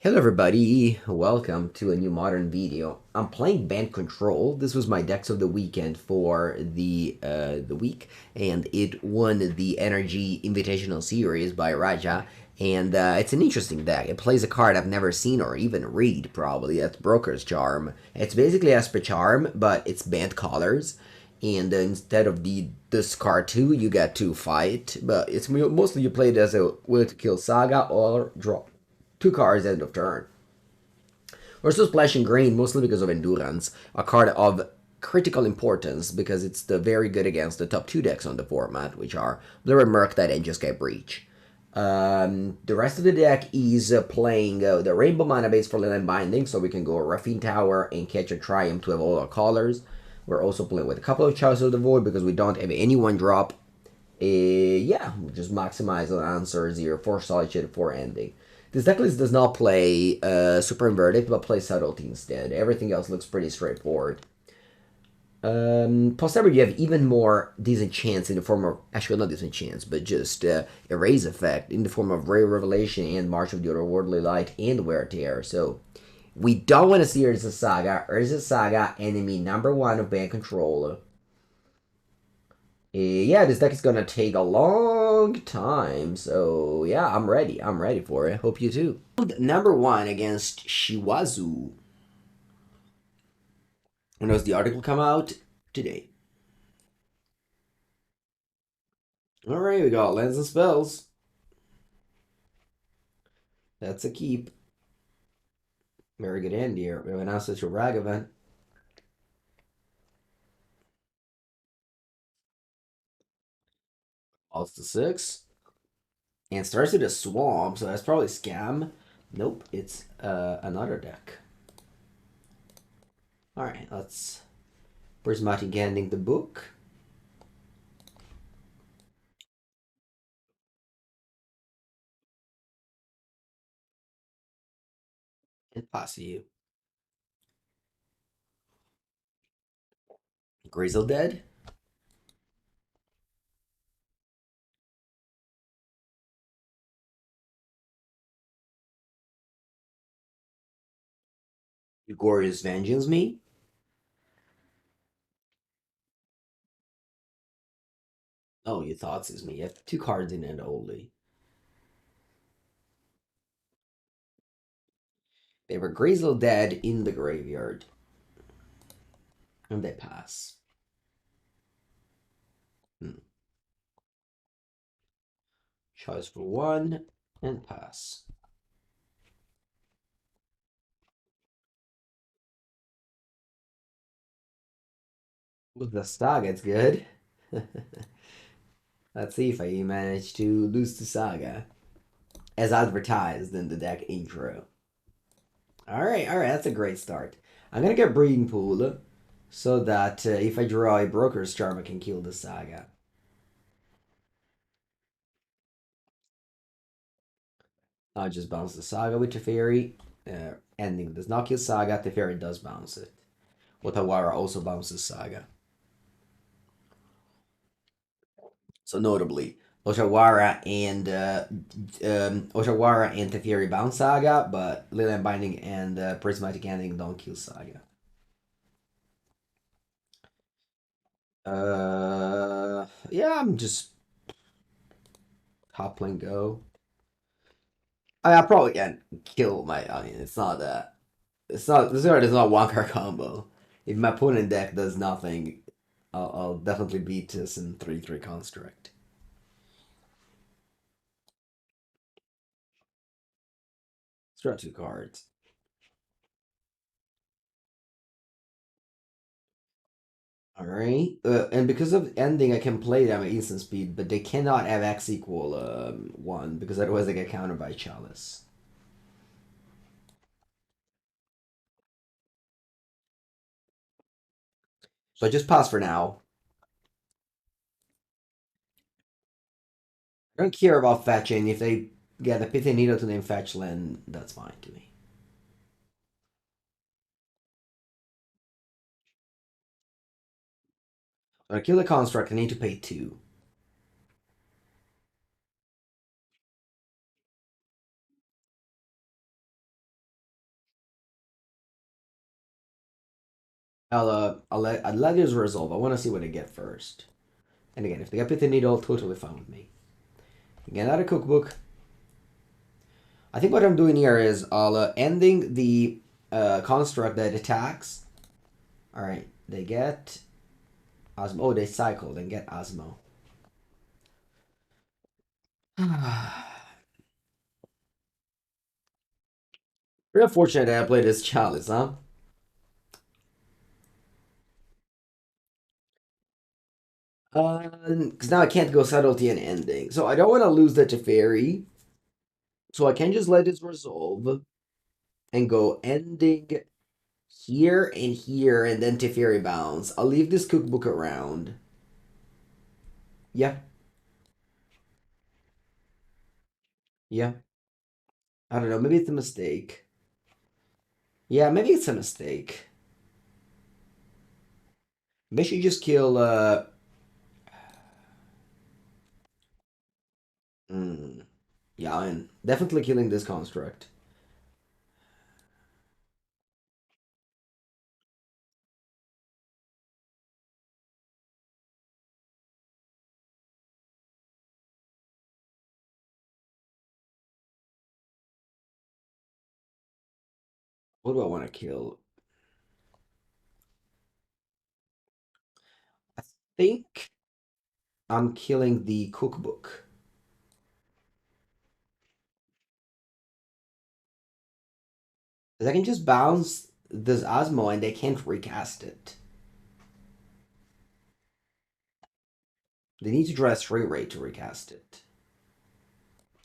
Hello everybody, welcome to a new modern video. I'm playing Bant Control. This was my decks of the weekend for the week, and it won the Energy Invitational Series by Raja. And it's an interesting deck. It plays a card I've never seen or even read, probably. That's Broker's Charm. It's basically Esper Charm, but it's Bant colors. And instead of the discard 2, you get to fight. But it's mostly you play it as a will to kill saga or draw 2 cards end of turn. We're still splashing green mostly because of Endurance, a card of critical importance because it's the very good against the top 2 decks on the format, which are Blur and Murktide and Just Get Breach. The rest of the deck is playing the Rainbow Mana base for Leyline Binding, so we can go Raffine Tower and Ketria Triome to have all our colors. We're also playing with a couple of Chalice of the Void because we don't have any 1-drop. Yeah, just maximize on answers here for Solitude for Ending. This decklist does not play Super Inverted, but plays Subtlety instead. Everything else looks pretty straightforward. Posterity, you have even more decent chance in the form of, actually not decent chance, but just Erase Effect in the form of Ray Revelation and March of the Otherworldly Light and Wear Tear. So we don't want to see Urza Saga. Urza Saga, enemy #1 of Band Control. Yeah, this deck is gonna take a long time, so yeah, I'm ready. I'm ready for it. Hope you too. #1 against Shiwazu. When does the article come out? Today. Alright, we got Lands and Spells. That's a keep. Very good end here. We have an Asset to Rag event. Falls to 6. And starts with a Swamp, so that's probably Scam. Nope, it's another deck. Alright, let's Prismatic Ending the book. And pass you. Grizzle Dead. You Glorious Vengeance me. Oh, you thoughts is me. You have 2 cards in it only. They were Grizzle Dead in the graveyard. And they pass. Choice for 1 and pass. With the Saga, it's good. Let's see if I manage to lose the Saga. As advertised in the deck intro. Alright, that's a great start. I'm gonna get Breeding Pool so that if I draw a Broker's Charm, I can kill the Saga. I'll just bounce the Saga with Teferi. Ending does not kill Saga, Teferi does bounce it. Otawara also bounces Saga. So notably, Otawara and Teferi bounce Saga, but Leyline Binding and Prismatic Ending don't kill Saga. Yeah, I'm just top lane go. I probably can't kill my. I mean, it's not that. It's not. This card is not 1 card combo. If my opponent deck does nothing, I'll definitely beat this in 3/3 construct. Let's draw 2 cards. Alright. And because of ending, I can play them at instant speed, but they cannot have X equal 1, because otherwise they get countered by Chalice. So I just pass for now. I don't care about fetching. If they get a Pithy Needle to name fetch land, that's fine to me. When I kill the construct, I need to pay 2. I'll let this resolve. I want to see what they get first. And again, if they get Pithing Needle, totally fine with me. Again, out of cookbook. I think what I'm doing here is I'll ending the construct that attacks. All right, they get Osmo. Oh, they cycle, then get Osmo. Very unfortunate that I played this Chalice, huh? Because now I can't go Subtlety and Ending. So I don't want to lose that to Teferi. So I can just let this resolve and go Ending here, and then Teferi bounce. I'll leave this cookbook around. Yeah, yeah. I don't know. Maybe it's a mistake. Yeah, maybe it's a mistake. Maybe I should just kill. Mm, yeah, I'm definitely killing this construct. What do I want to kill? I think I'm killing the cookbook. Because I can just bounce this Osmo and they can't recast it. They need to draw a straight rate to recast it.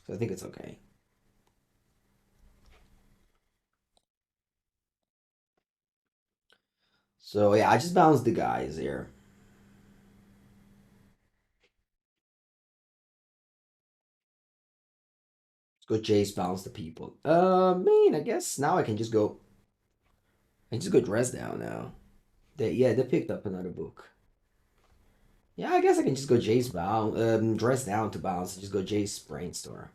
So I think it's okay. So yeah, I just bounced the guys here. Let's go Jace bounce the people. Man, I guess now I can just go. I can just go dress down now. They picked up another book. Yeah, I guess I can just go Jace bounce, dress down to bounce, and just go Jace brainstorm.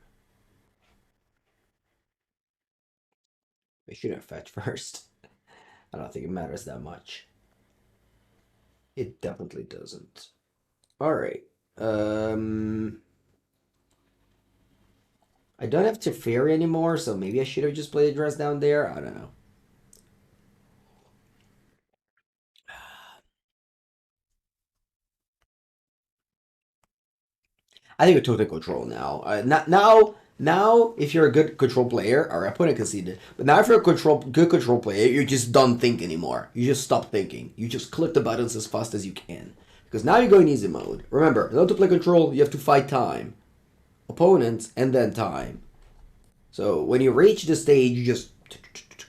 We should have fetch first. I don't think it matters that much. It definitely doesn't. All right. I don't have Teferi anymore, so maybe I should have just played a dress down there. I don't know. I think we total control now. Now, if you're a good control player, our opponent conceded. But now, if you're a good control player, you just don't think anymore. You just stop thinking. You just click the buttons as fast as you can. Because now you're going easy mode. Remember, in order to play control, you have to fight time, opponents, and then time. So when you reach the stage, you just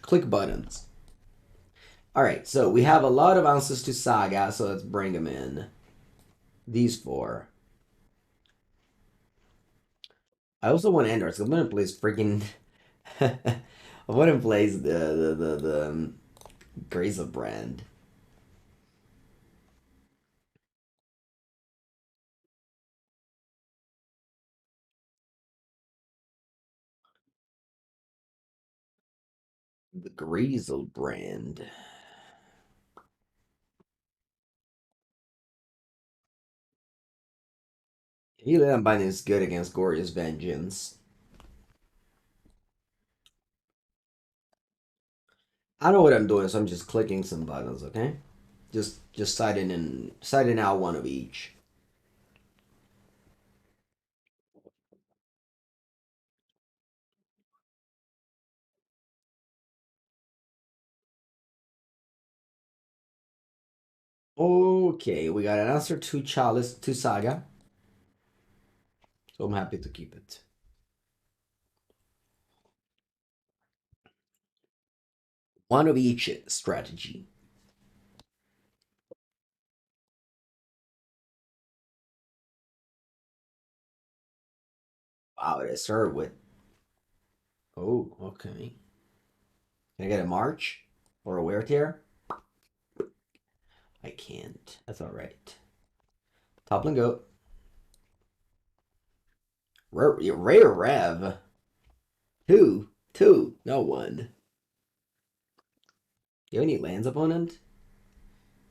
click buttons. All right, so we have a lot of answers to Saga, so let's bring them in. These four. I also want Android, so I'm gonna play freaking. I want to play the Grace of Brand. The Greasel brand. Leyline Binding is good against Glorious Vengeance. I know what I'm doing, so I'm just clicking some buttons, okay? Just citing out one of each. Okay, we got an answer to Chalice to Saga. So I'm happy to keep it. One of each strategy. Wow, it started with. Oh, okay. Can I get a March or a Wear Tear? I can't. That's all right. Toppling Goat. Rare Rev. Two. No one. You have any lands opponent?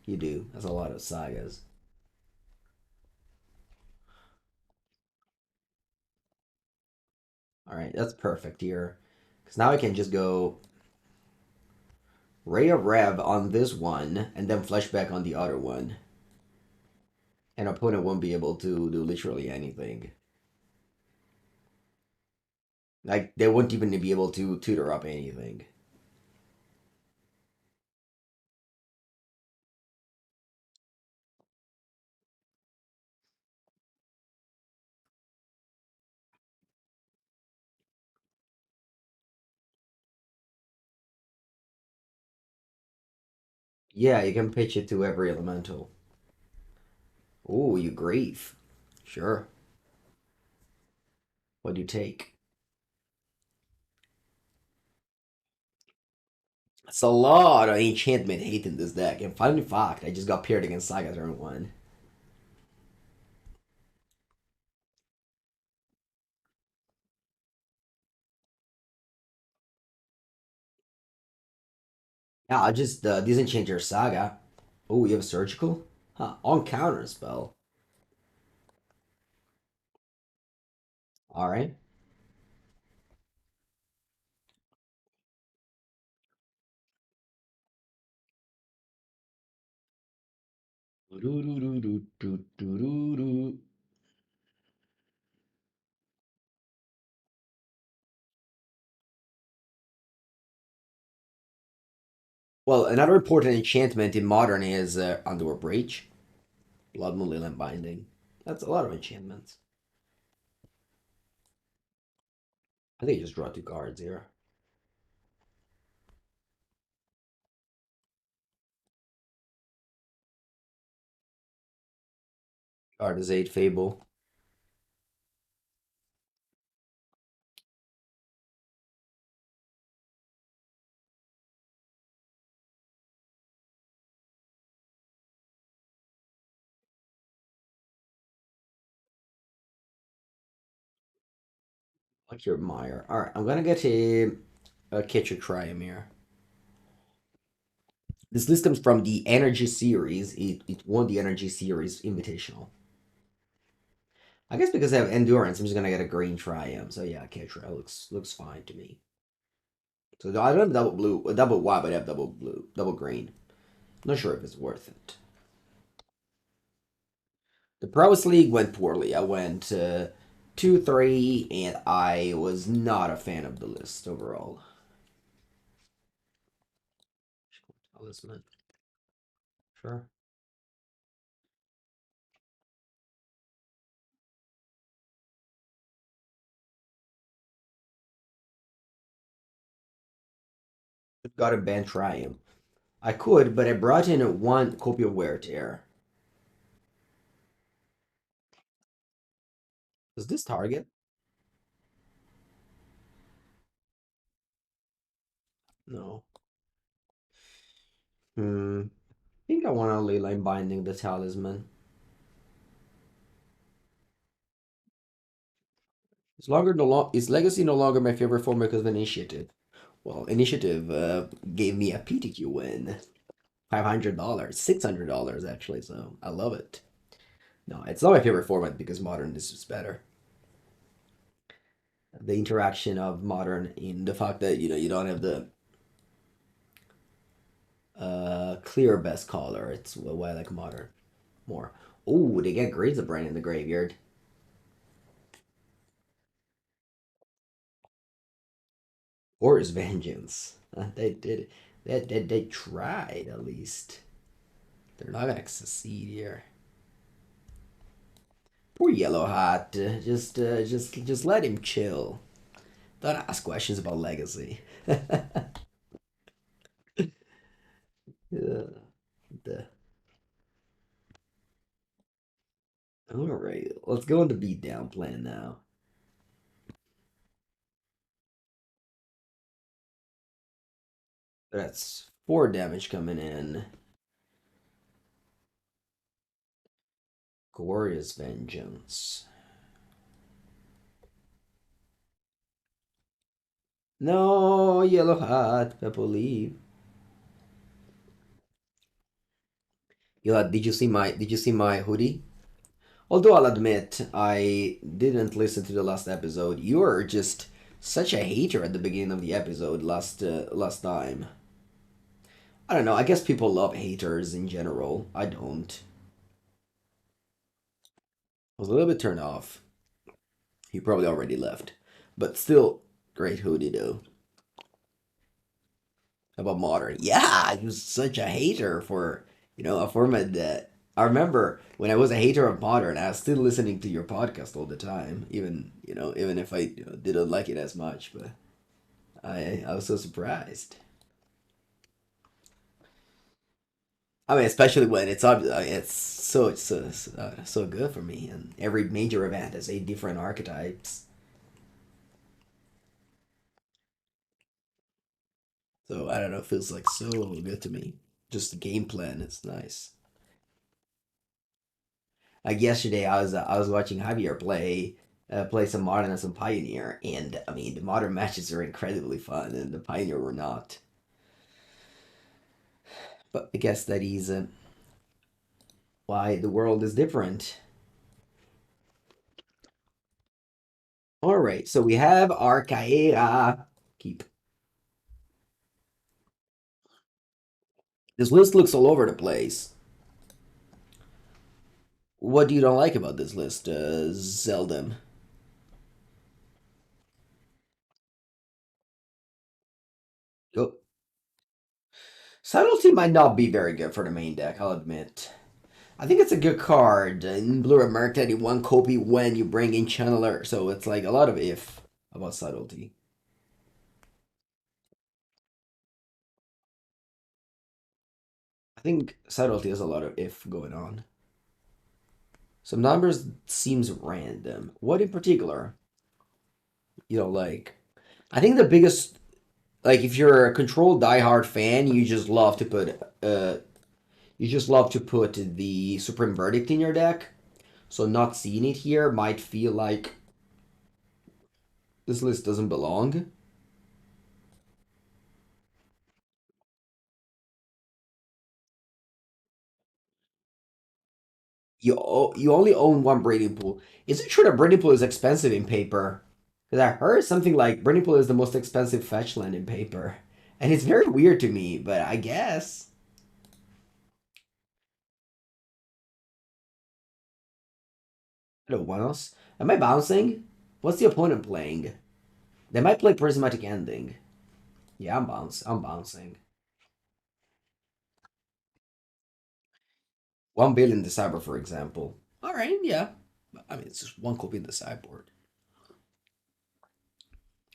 You do. That's a lot of sagas. All right, that's perfect here. Because now I can just go Ray of Rev on this one and then flashback on the other one. And opponent won't be able to do literally anything. Like, they won't even be able to tutor up anything. Yeah, you can pitch it to every elemental. Oh, you grief. Sure. What do you take? It's a lot of enchantment hate in this deck. And fun fact, I just got paired against Saga turn 1. Yeah, I'll just disenchant your Saga. Oh, you have a Surgical? Huh, on Counterspell. Alright. Well, another important enchantment in Modern is Underworld Breach. Blood Moon Leyline Binding. That's a lot of enchantments. I think you just draw 2 cards here. Card is 8 Fable. Like your Meyer. Alright, I'm gonna get a Ketria Triome here. This list comes from the Energy Series. It won the Energy Series Invitational. I guess because I have Endurance, I'm just gonna get a green Triumph. So yeah, Ketria looks fine to me. So I don't have double blue, double white, but I have double blue, double green. Not sure if it's worth it. The Pros League went poorly. I went 2-3, and I was not a fan of the list overall. Talisman. Sure. Got a Bant Triumph. I could, but I brought in one copy of Wear Tear. Does this target? No. I think I want to Leyline Binding the Talisman. Is Legacy no longer my favorite form because of Initiative? Well, Initiative gave me a PTQ win. $500, $600 actually, so I love it. No, it's not my favorite format because Modern is just better. The interaction of Modern in the fact that you don't have the clear best color. It's why I like Modern more. Oh, they get Grades of Brain in the graveyard. Or is Vengeance. They did they tried at least. They're not gonna succeed here. Poor Yellow Hat. Just let him chill. Don't ask questions about legacy. Yeah, the- all right, let's go into beatdown plan now. That's 4 damage coming in. Glorious Vengeance. No, Yellow Hat, Pepper Leaf. Did you see my hoodie? Although I'll admit I didn't listen to the last episode. You were just such a hater at the beginning of the episode last time. I don't know. I guess people love haters in general. I don't. I was a little bit turned off. He probably already left, but still, great hoodie though. How about modern? Yeah, he was such a hater for a format that I remember when I was a hater of modern. I was still listening to your podcast all the time, even if I didn't like it as much. But I was so surprised. I mean, especially when it's so good for me, and every major event has eight different archetypes. So I don't know, it feels like so good to me. Just the game plan is nice. Like yesterday, I was watching Javier play some modern and some pioneer, and I mean the modern matches are incredibly fun, and the pioneer were not. But I guess that is why the world is different. All right, so we have our Kaheera. Keep this list looks all over the place. What do you don't like about this list, Zeldem? Go. Subtlety might not be very good for the main deck, I'll admit. I think it's a good card. In Blue and Merc that one copy when you bring in Channeler, so it's like a lot of if about Subtlety. I think Subtlety has a lot of if going on. Some numbers seems random. What in particular? Like I think the biggest like if you're a controlled diehard fan, you just love to put the Supreme Verdict in your deck. So not seeing it here might feel like this list doesn't belong. You only own one breeding pool. Is it true that breeding pool is expensive in paper? Because I heard something like breeding pool is the most expensive fetch land in paper, and it's very weird to me. But I guess. Hello, what else? Am I bouncing? What's the opponent playing? They might play Prismatic Ending. Yeah, I'm bouncing. 1 billion the cyber, for example. All right, yeah. I mean, it's just one copy in the sideboard.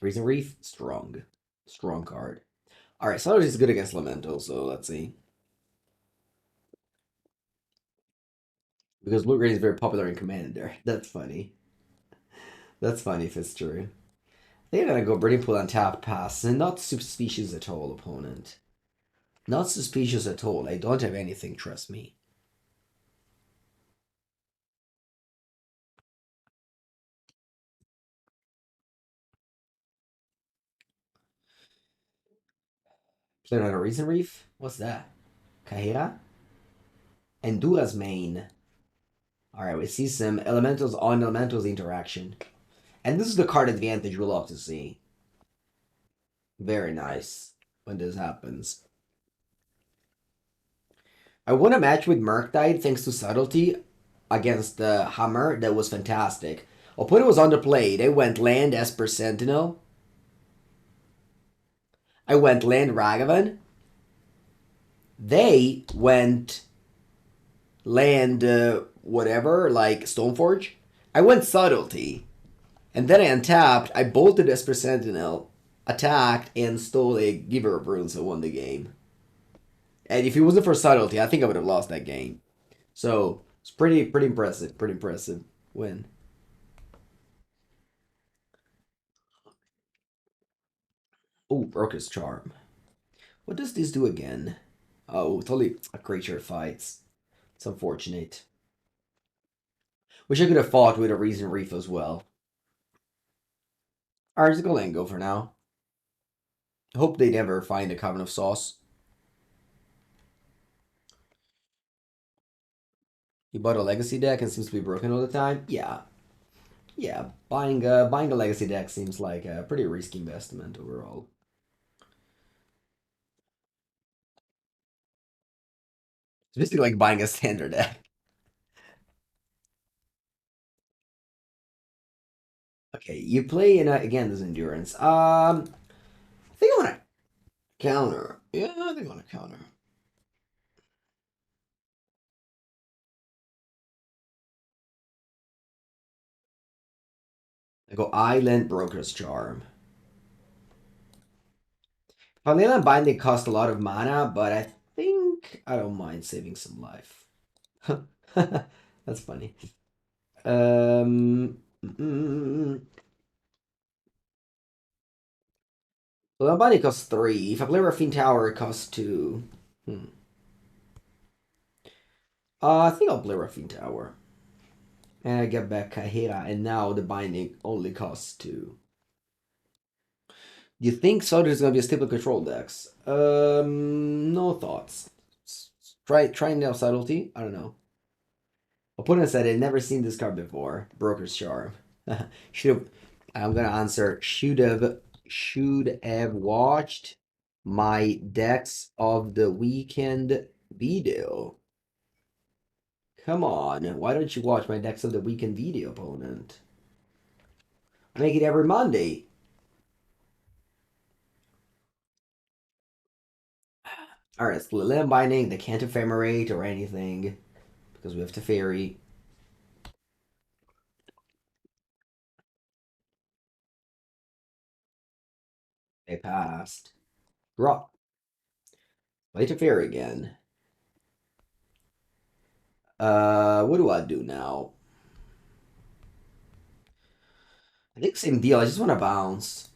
Reason Reef, strong card. All right, Solar is good against Elemental, so let's see. Because Blue Green is very popular in Commander. That's funny. That's funny if it's true. They're gonna go Burning Pool on tap pass, and not suspicious at all, opponent. Not suspicious at all. I don't have anything, trust me. Play on a Reason Reef? What's that? Kaheera? Endura's main. Alright, we see some elementals on elementals interaction. And this is the card advantage we love to see. Very nice when this happens. I won a match with Murktide thanks to Subtlety against the Hammer. That was fantastic. Opponent was on the play. They went land Esper Sentinel. I went land Ragavan. They went land whatever, like Stoneforge. I went Subtlety. And then I untapped. I bolted Esper Sentinel, attacked, and stole a Giver of Runes and won the game. And if it wasn't for Subtlety, I think I would have lost that game. So it's pretty impressive. Pretty impressive win. Oh, Broker's Charm. What does this do again? Oh, totally a creature fights. It's unfortunate. Wish I could have fought with a Reason Reef as well. Alright, just go and go for now. Hope they never find a Coven of Sauce. You bought a legacy deck and seems to be broken all the time. Yeah, yeah. Buying a legacy deck seems like a pretty risky investment overall. It's basically like buying a standard deck. Okay, you play in again this endurance. I think I want to counter. Yeah, I think I want to counter. I go Island Broker's Charm. Leyline Binding cost a lot of mana, but I think I don't mind saving some life. That's funny. Leyline Binding costs 3. If I play Raffine Tower, it costs 2. Hmm. I think I'll play Raffine Tower. And I get back Kaheera, and now the Binding only costs 2. You think Solitude is gonna be a stable control decks? No thoughts. Try now Subtlety. I don't know. Opponent said I'd never seen this card before. Broker's Charm. should have. I'm gonna answer. Should have watched my decks of the weekend video. Come on, why don't you watch my decks of the weekend video, opponent? I make it every Monday. All right, split limb binding. They can't ephemerate or anything because we have Teferi. They passed. Draw. Play Teferi again. What do I do now? I think same deal. I just want to bounce.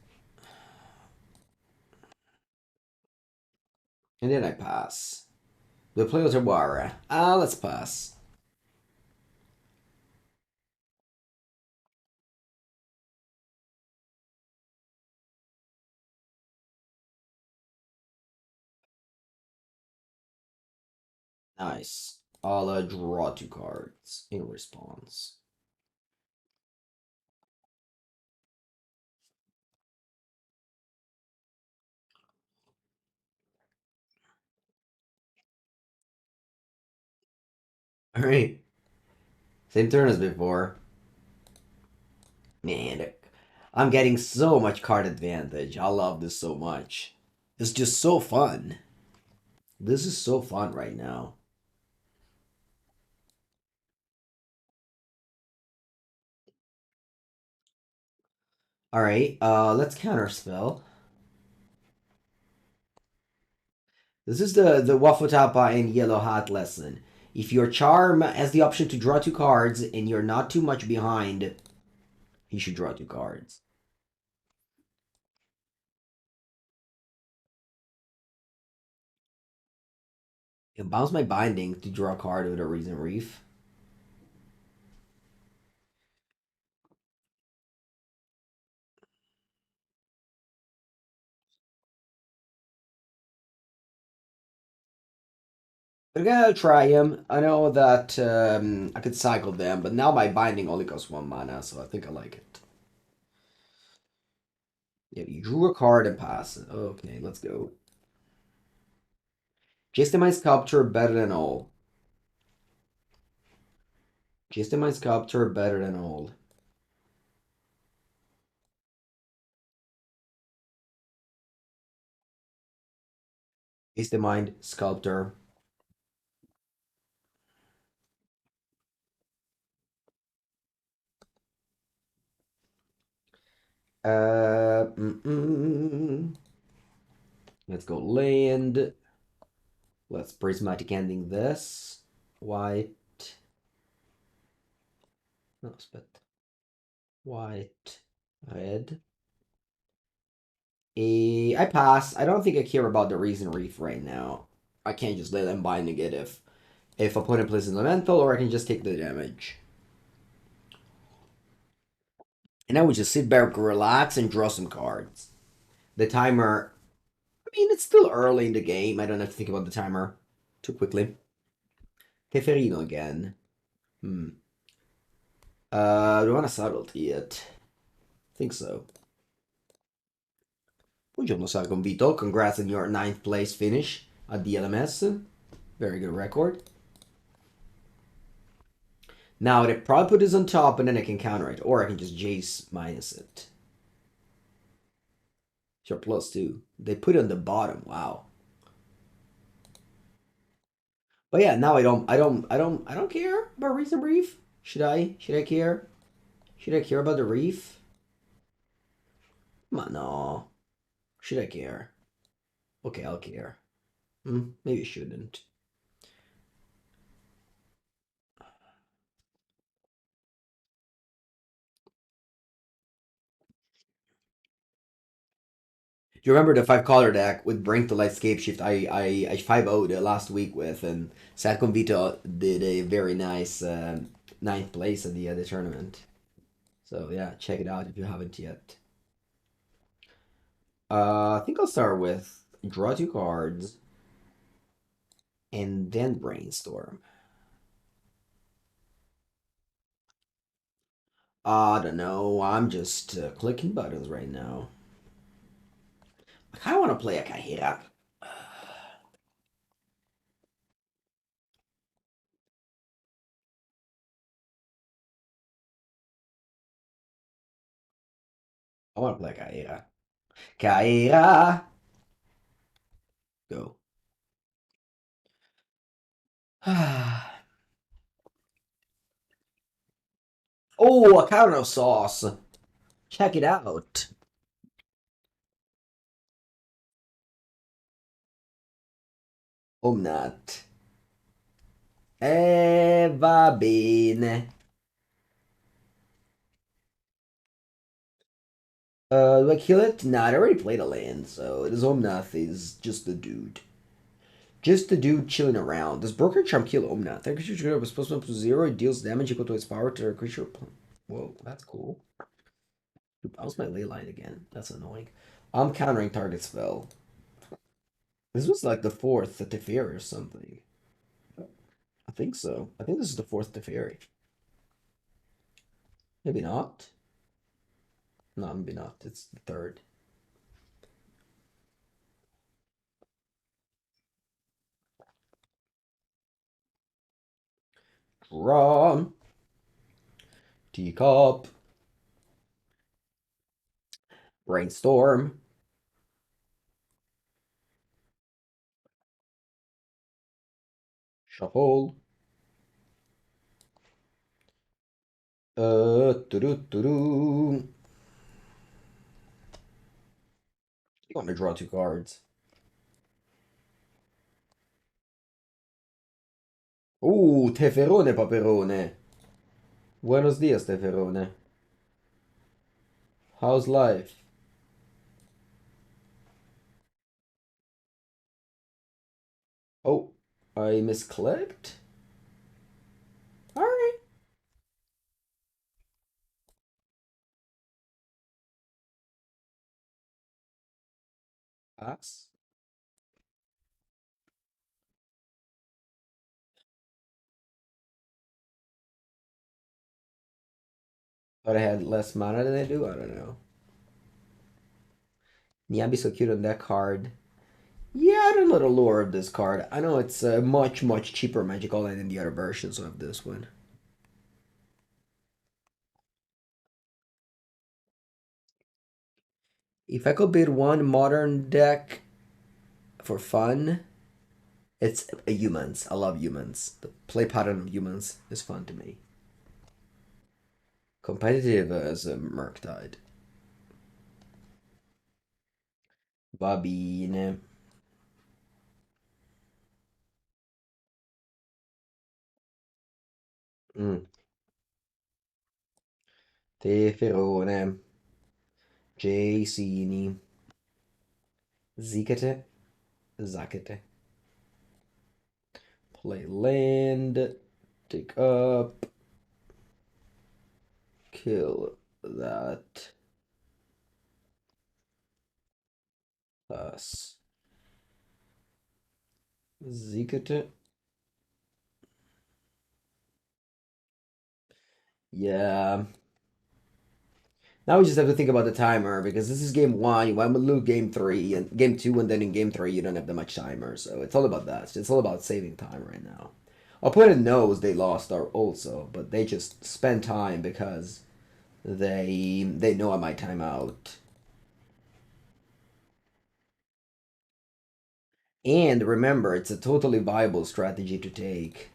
And then I pass. We play Otawara. Let's pass. Nice. I'll draw 2 cards in response. Alright. Same turn as before. Man, I'm getting so much card advantage. I love this so much. It's just so fun. This is so fun right now. Alright, let's counterspell. This is the Wafotapa and Yellow Hat lesson. If your charm has the option to draw 2 cards and you're not too much behind, you should draw 2 cards. You bounce my binding to draw a card with a Reason Reef. I'm gonna try him. I know that I could cycle them, but now my binding only costs 1 mana, so I think I like it. Yeah, you drew a card and pass it. Okay, let's go. Jace my Sculptor better than all. Jace my Sculptor better than all. Jace the Mind Sculptor. Let's go land. Let's Prismatic Ending this. White. No, spit. White. Red. I pass. I don't think I care about the Reason Reef right now. I can't just let them binding it if opponent plays elemental, or I can just take the damage. And I would just sit back, relax, and draw some cards. The timer, I mean, it's still early in the game. I don't have to think about the timer too quickly. Teferino again. Hmm. Do I want to Subtlety it? Think so. Buongiorno, Sargon Vito. Congrats on your ninth place finish at the LMS. Very good record. Now, they probably put this on top and then I can counter it. Or I can just Jace minus it. Sure, plus two. They put it on the bottom. Wow. But yeah, now I don't care about Reason Reef. Should I? Should I care? Should I care about the reef? Come on, no. Should I care? Okay, I'll care. Maybe I shouldn't. Do you remember the five color deck with Brink the Light Scape Shift I 5-0'd last week with, and Satcom Vito did a very nice ninth place at the tournament. So yeah, check it out if you haven't yet. I think I'll start with draw two cards and then brainstorm. I don't know. I'm just clicking buttons right now. I kind of want to play a Kaheera. I want to play Kaheera. Kaheera! Go. Oh, a counter sauce. Check it out. Omnat. Va bene. Do I kill it? Nah, I already played a land, so this Omnath is just the dude. Just the dude chilling around. Does Broker Charm kill Omnath? That creature trigger was supposed to up to 0. It deals damage equal to its power to a creature. Whoa, that's cool. Dude, bounce my Leyline again. That's annoying. I'm countering target spell. This was like the fourth Teferi or something. I think so. I think this is the fourth Teferi. Maybe not. No, maybe not. It's the third. Draw. Teacup. Brainstorm. Shuffle. Doo-doo-doo-doo. You want to draw two cards. Teferone Paperone. Buenos dias, Teferone. How's life? Oh, I misclicked? Alright. Pass. Thought I had less mana than I do? I don't know. Niambi so cute on that card. Yeah, I don't know the lore of this card. I know it's a much, much cheaper magical than in the other versions of this one. If I could build one modern deck for fun, it's humans. I love humans. The play pattern of humans is fun to me. Competitive as a Murktide. Babine. Mm. Teferone. Jacini. Zikete. Zakete. Play land. Take up. Kill that. Plus. Zikete. Yeah. Now we just have to think about the timer because this is game one. You want to lose game three and game two, and then in game three you don't have that much timer. So it's all about that. It's all about saving time right now. Opponent knows they lost are also, but they just spend time because they know I might time out. And remember, it's a totally viable strategy to take.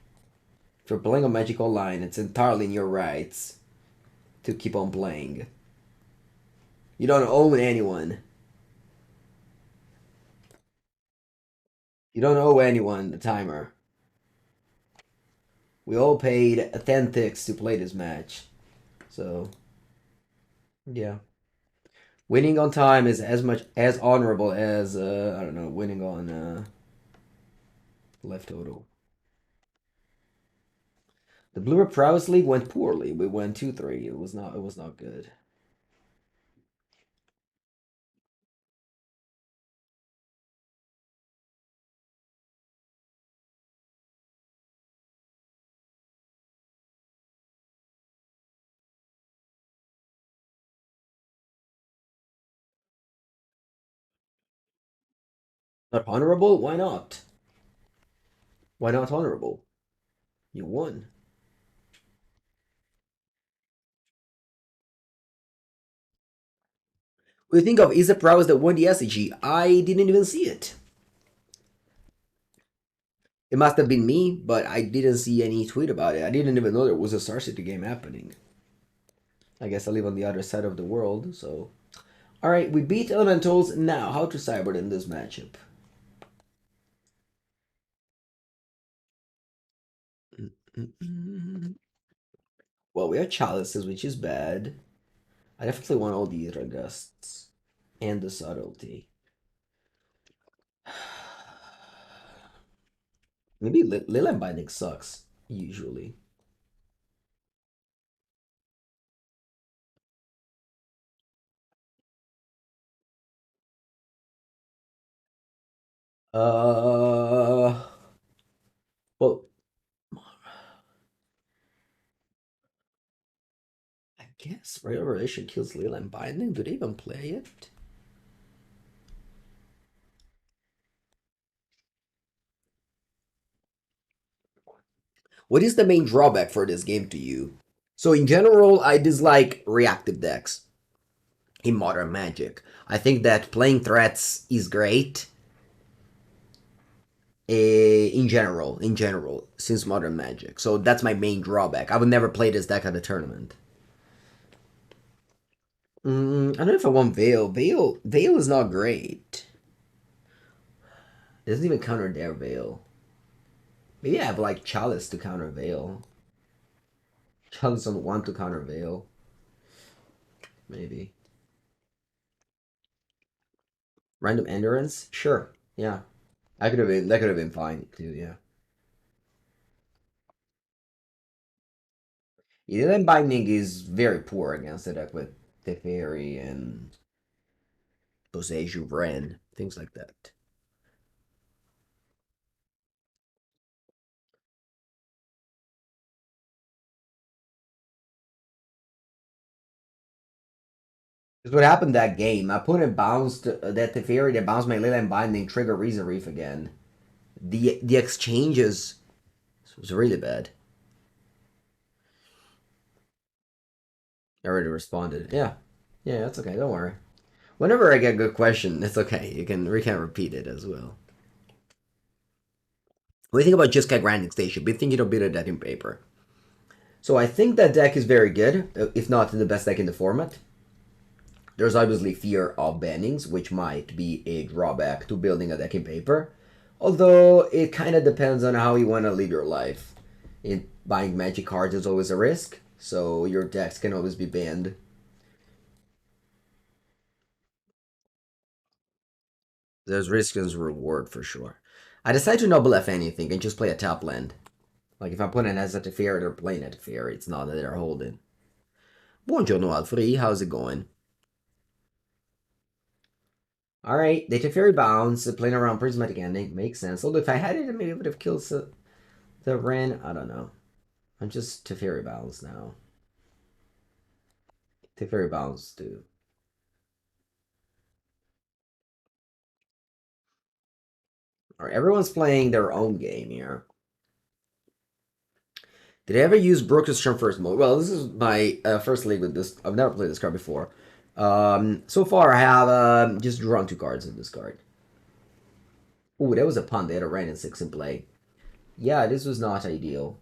If you're playing a Magic Online, it's entirely in your rights to keep on playing. You don't owe anyone. You don't owe anyone the timer. We all paid 10 ticks to play this match. So, yeah. Winning on time is as much as honorable as, I don't know, winning on left total. The Blue Prowess League went poorly. We went 2-3. It was not good. Not honorable? Why not? Why not honorable? You won. What do you think of Isa Prowess that won the SCG? I didn't even see it. It must have been me, but I didn't see any tweet about it. I didn't even know there was a Star City game happening. I guess I live on the other side of the world, so. Alright, we beat Elementals. Now, how to cyber in this matchup? Well, we have Chalices, which is bad. I definitely want all the Aether Gusts and the Subtlety. Maybe Leyline Binding sucks, usually. Uh, well, I guess Rail Relation kills Leyline Binding. Do they even play it? What is the main drawback for this game to you? So in general, I dislike reactive decks in Modern Magic. I think that playing threats is great. In general, since Modern Magic. So that's my main drawback. I would never play this deck at a tournament. I don't know if I want Veil. Veil is not great. It doesn't even counter their Veil. Maybe I have like Chalice to counter Veil. Chalice on one to counter Veil. Maybe. Random Endurance? Sure. Yeah. That could have been fine too, yeah. Elite Binding is very poor against the deck with Teferi and Boseiju Ren, things like that. Because what happened that game, my opponent bounced that Teferi that bounced my Leyline Binding, trigger Reason Reef again. The exchanges was really bad. I already responded. Yeah. Yeah, that's okay, don't worry. Whenever I get a good question, it's okay. We can repeat it as well. What do you think about Just Grinding Station? Been thinking of building that in paper. So I think that deck is very good, if not the best deck in the format. There's obviously fear of bannings, which might be a drawback to building a deck in paper. Although it kind of depends on how you want to live your life. In buying magic cards is always a risk, so your decks can always be banned. There's risk and reward for sure. I decide to not bluff anything and just play a top land. Like if I put an as a Teferi, they're playing a Teferi. It's not that they're holding. Buongiorno Alfred, how's it going? Alright, the Teferi bounce, playing around Prismatic Ending, makes sense. Although if I had it, maybe it would have killed the Ren. I don't know. I'm just Teferi bounce now. Teferi bounce too. Alright, everyone's playing their own game here. Did I ever use Broker's Term first mode? Well, this is my first league with this. I've never played this card before. So far, I have just drawn 2 cards in this card. Ooh, that was a pun. They had a Ren and 6 in play. Yeah, this was not ideal.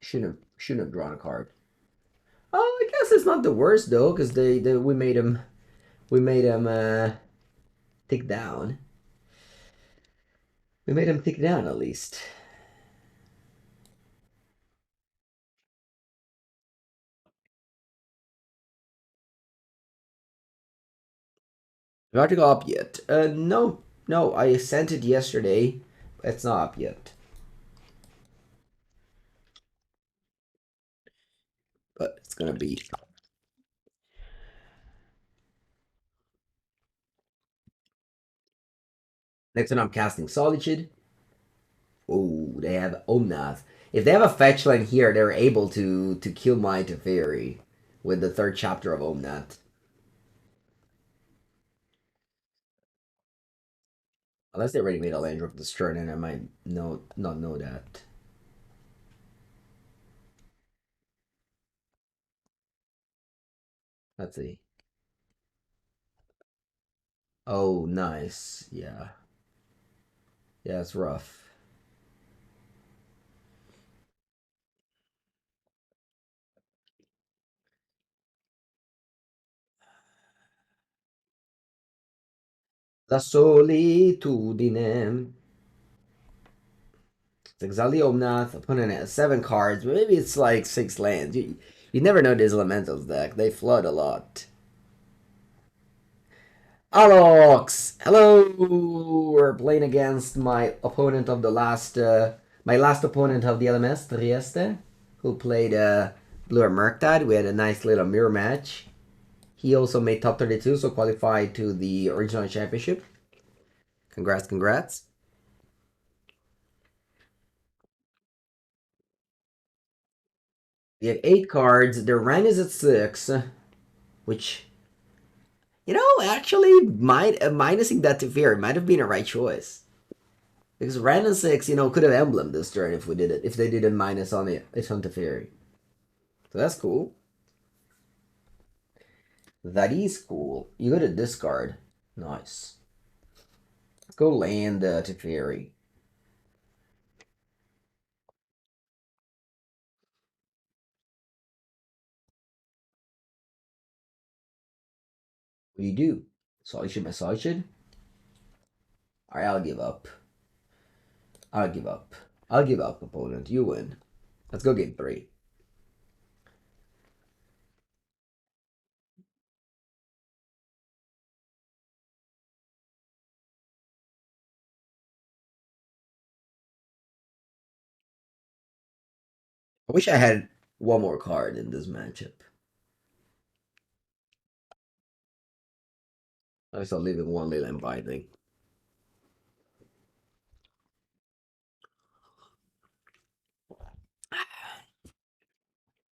Shouldn't have drawn a card. Oh, I guess it's not the worst though, because we made him tick down. We made him tick down at least. Not to go up yet. No. I sent it yesterday. It's not up yet. But it's gonna be. Next one, I'm casting Solitude. Oh, they have Omnath. If they have a fetch line here, they're able to kill my Teferi with the 3rd chapter of Omnath. Unless they already made a land drop this turn, and I might not know that. Let's see. Oh, nice. Yeah. Yeah, it's rough. La solitudine. It's exactly Omnath. Opponent has 7 cards. Maybe it's like 6 lands. You never know this Elementals deck. They flood a lot. Alox! Hello! We're playing against my opponent of the last, my last opponent of the LMS, Trieste, who played Blue Murktide. We had a nice little mirror match. He also made top 32, so qualified to the original championship. Congrats, congrats. We have 8 cards. Their rank is at 6, which, actually minusing that to fear might have been a right choice. Because random 6, could have emblem this turn if we did it. If they didn't minus on it on Teferi. So that's cool. That is cool. You go to discard. Nice. Let's go land Teferi. What do you do? Solitude my Solitude? Alright, I'll give up. I'll give up. I'll give up, opponent. You win. Let's go game 3. I wish I had one more card in this matchup. I still leaving one Leyline Binding.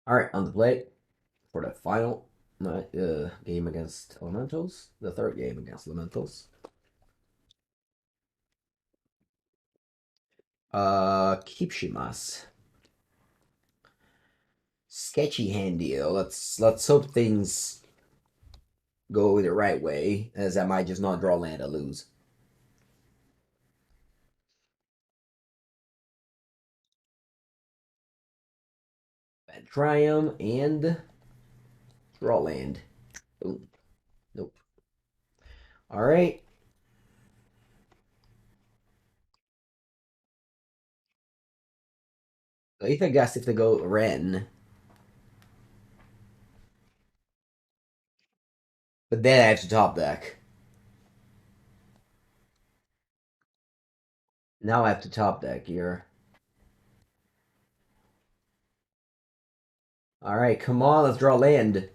Alright, on the plate for the final game against Elementals. The 3rd game against Elementals. Keep Shimas. Sketchy hand deal. Let's hope things go the right way, as I might just not draw land and lose. Bad Triumph and draw land. Boom. Nope. Alright. Aether Gust if they go Ren. But then I have to top deck. Now I have to top deck here. Alright, come on, let's draw land.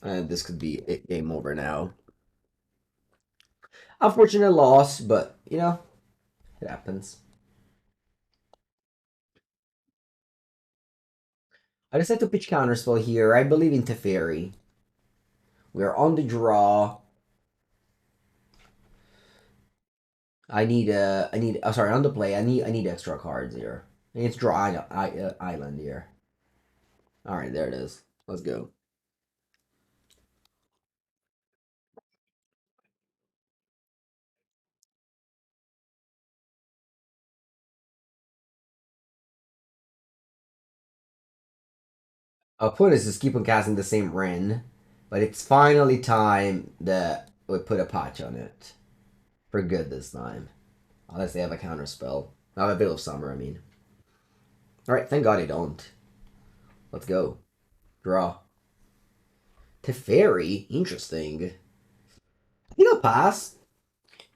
This could be game over now. Unfortunate loss, but, it happens. I decided to pitch Counterspell here. I believe in Teferi. We are on the draw. I need, sorry, on the play. I need extra cards here. I need to draw island here. All right, there it is. Let's go. Our point is just keep on casting the same Ren, but it's finally time that we put a patch on it for good this time. Unless they have a counter spell. Not a bit of summer, I mean. All right, thank God they don't. Let's go. Draw. Teferi, interesting. I think I'll pass.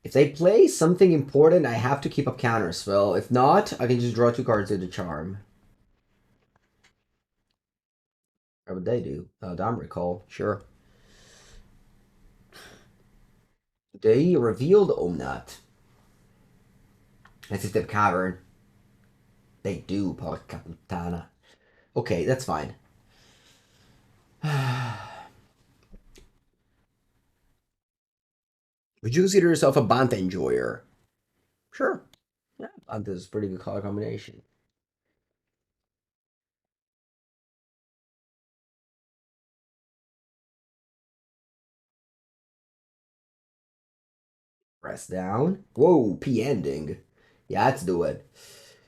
If they play something important, I have to keep up counterspell. If not, I can just draw two cards to the charm. What would they do? Dom Recall, sure. They revealed Omnat. That's the cavern. They do, porca puttana. Okay, that's fine. Would you consider yourself a Bant enjoyer? Sure. Yeah, Bant is a pretty good color combination. Press down. Whoa, P ending. Yeah, let's do it.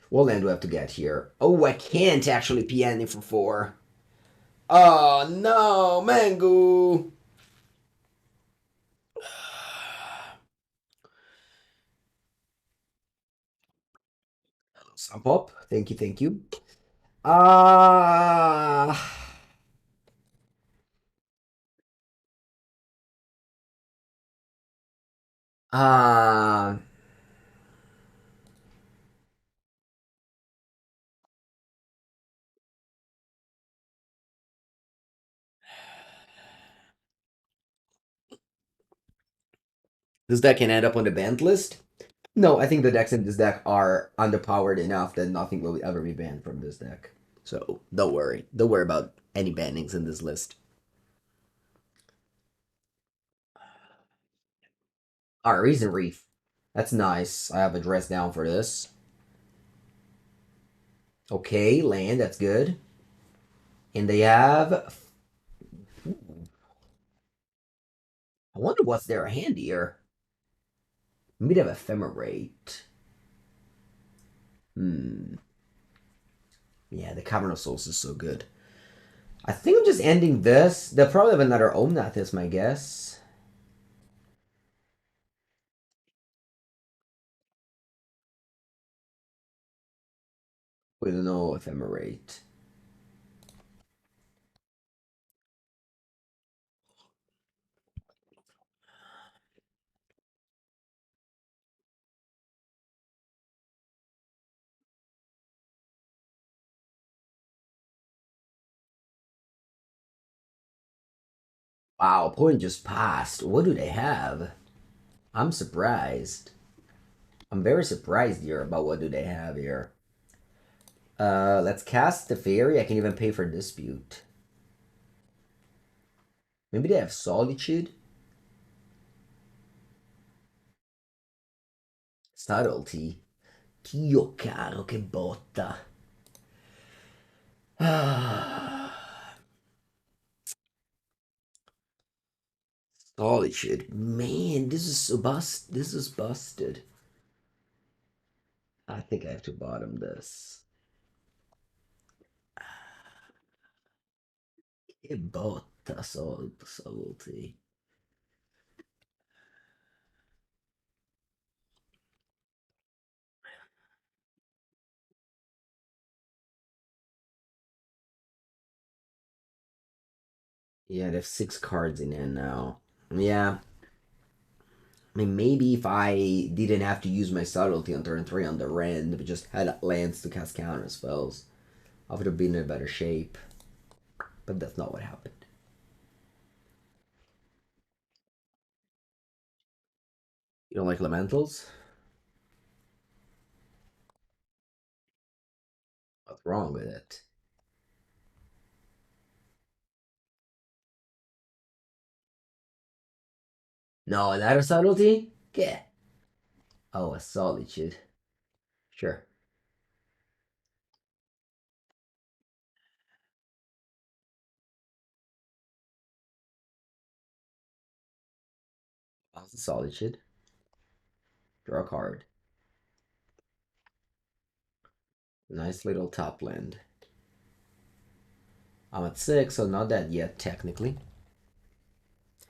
What land do I have to get here? Oh, I can't actually P ending for 4. Oh no, Mango! Sump up. Thank you, thank you. Ah. Uh, this deck can end up on the banned list. No, I think the decks in this deck are underpowered enough that nothing will ever be banned from this deck. So don't worry. Don't worry about any bannings in this list. Alright, Reason Reef. That's nice. I have a dress down for this. Okay, land, that's good. And they have. I wonder what's their hand here. Maybe they have Ephemerate. Hmm. Yeah, the Cavern of Souls is so good. I think I'm just ending this. They'll probably have another Omnath, is my guess. We don't know Ephemerate. Wow, point just passed. What do they have? I'm surprised. I'm very surprised here about what do they have here. Let's cast the fairy. I can even pay for dispute. Maybe they have solitude. Subtlety. Dio caro, che botta. Solitude. Man, this is so this is busted. I think I have to bottom this. Che botta, subtlety. Yeah, they have 6 cards in hand now. Yeah. I mean, maybe if I didn't have to use my subtlety on turn 3 on the Rend, but just had lands to cast counter spells, I would have been in a better shape. But that's not what happened. You don't like Elementals? What's wrong with it? No, another subtlety? Yeah. Oh, a solitude. Sure. That's a solitude. Draw a card. Nice little top land. I'm at 6, so not that yet, technically.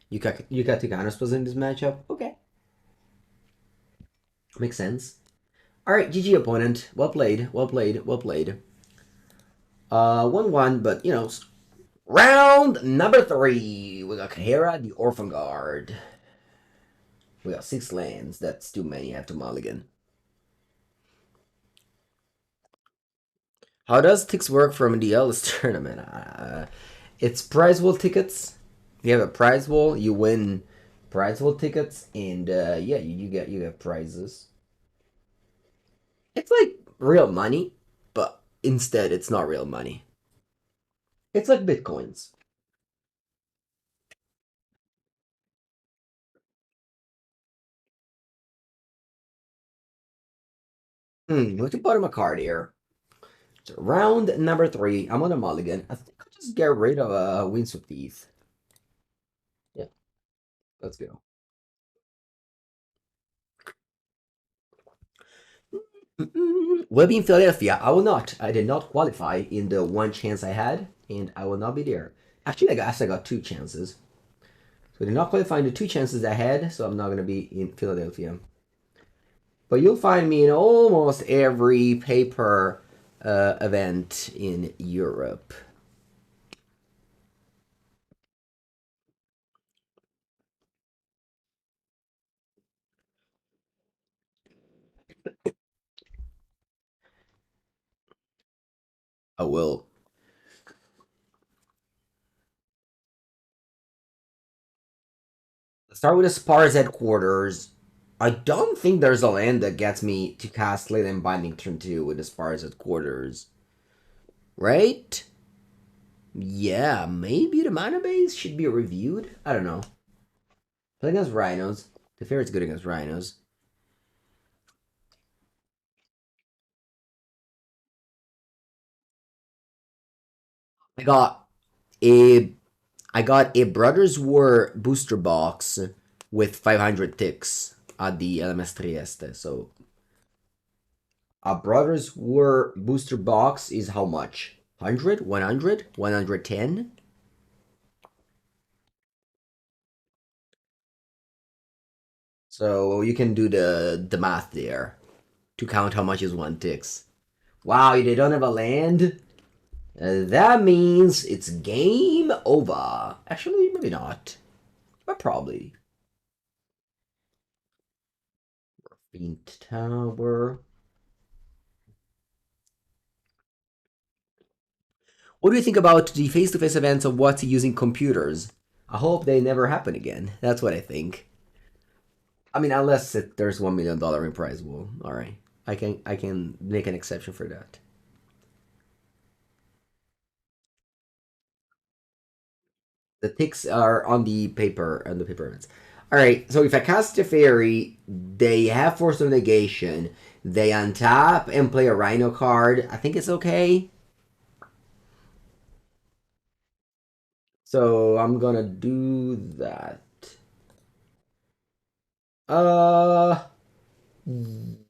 You got two counterspells in this matchup? Okay. Makes sense. Alright, GG opponent. Well played, well played, well played. 1-1, but, you know, round number 3. We got Kaheera, the Orphanguard. We got 6 lands. That's too many. I have to mulligan. How does Tix work from the Ellis tournament? It's prize wall tickets. You have a prize wall, you win prize wall tickets, and yeah, you get prizes. It's like real money, but instead it's not real money. It's like bitcoins. What's the bottom of card here? So round number 3. I'm on a mulligan. I think I'll just get rid of Windswept Heath. Yeah, let's go. We'll be in Philadelphia. I will not. I did not qualify in the one chance I had, and I will not be there. Actually, I got 2 chances. So I did not qualify in the 2 chances I had, so I'm not going to be in Philadelphia. But you'll find me in almost every paper event in Europe. I will. Let's start with the Spars headquarters. I don't think there's a land that gets me to cast Leyline Binding turn 2 with the Spars headquarters. Right? Yeah, maybe the mana base should be reviewed. I don't know. Play against Rhinos. Teferi's good against Rhinos. I got a I got a Brothers War booster box with 500 ticks at the LMS Trieste. So a Brothers War booster box is how much? 100? 100? 110? So you can do the math there to count how much is 1 ticks. Wow, they don't have a land? That means it's game over. Actually, maybe not. But probably. Fiend Tower. What do you think about the face-to-face events of what's using computers? I hope they never happen again. That's what I think. I mean, unless there's $1 million in prize pool. All right, I can make an exception for that. The ticks are on the paper events. All right, so if I cast a fairy, they have force of negation. They untap and play a rhino card. I think it's okay. So I'm gonna do that. Uh,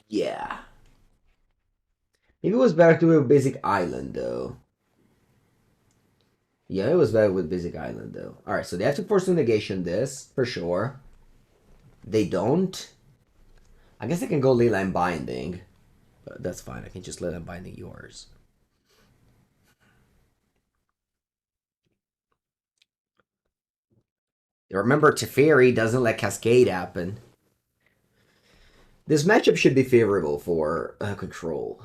yeah. Maybe it was better to do a basic island though. Yeah, it was better with basic island though. All right, so they have to force of negation this for sure. They don't. I guess I can go Leyline Binding, but that's fine. I can just Leyline Binding yours. Remember, Teferi doesn't let Cascade happen. This matchup should be favorable for control.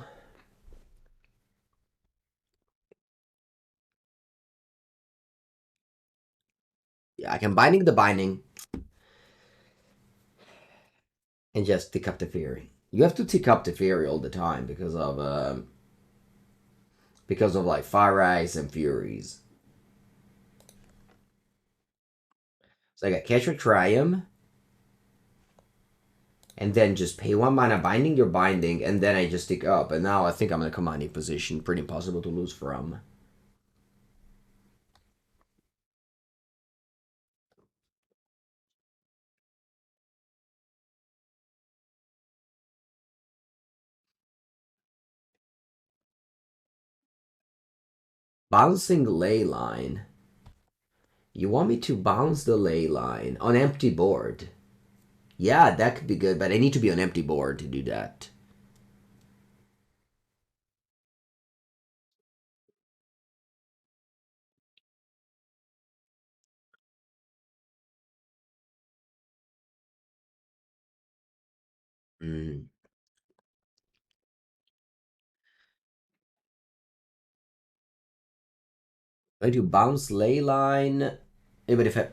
Yeah, I can Binding the Binding and just tick up Teferi. You have to tick up Teferi all the time because of like Fire Eyes and Furies. So I got Ketria Triome. and then just pay 1 mana binding your binding, and then I just stick up. And now I think I'm in a commanding position, pretty impossible to lose from. Bouncing Leyline. You want me to bounce the Leyline on empty board? Yeah, that could be good, but I need to be on empty board to do that. Mm. I do bounce Leyline. Yeah, but if I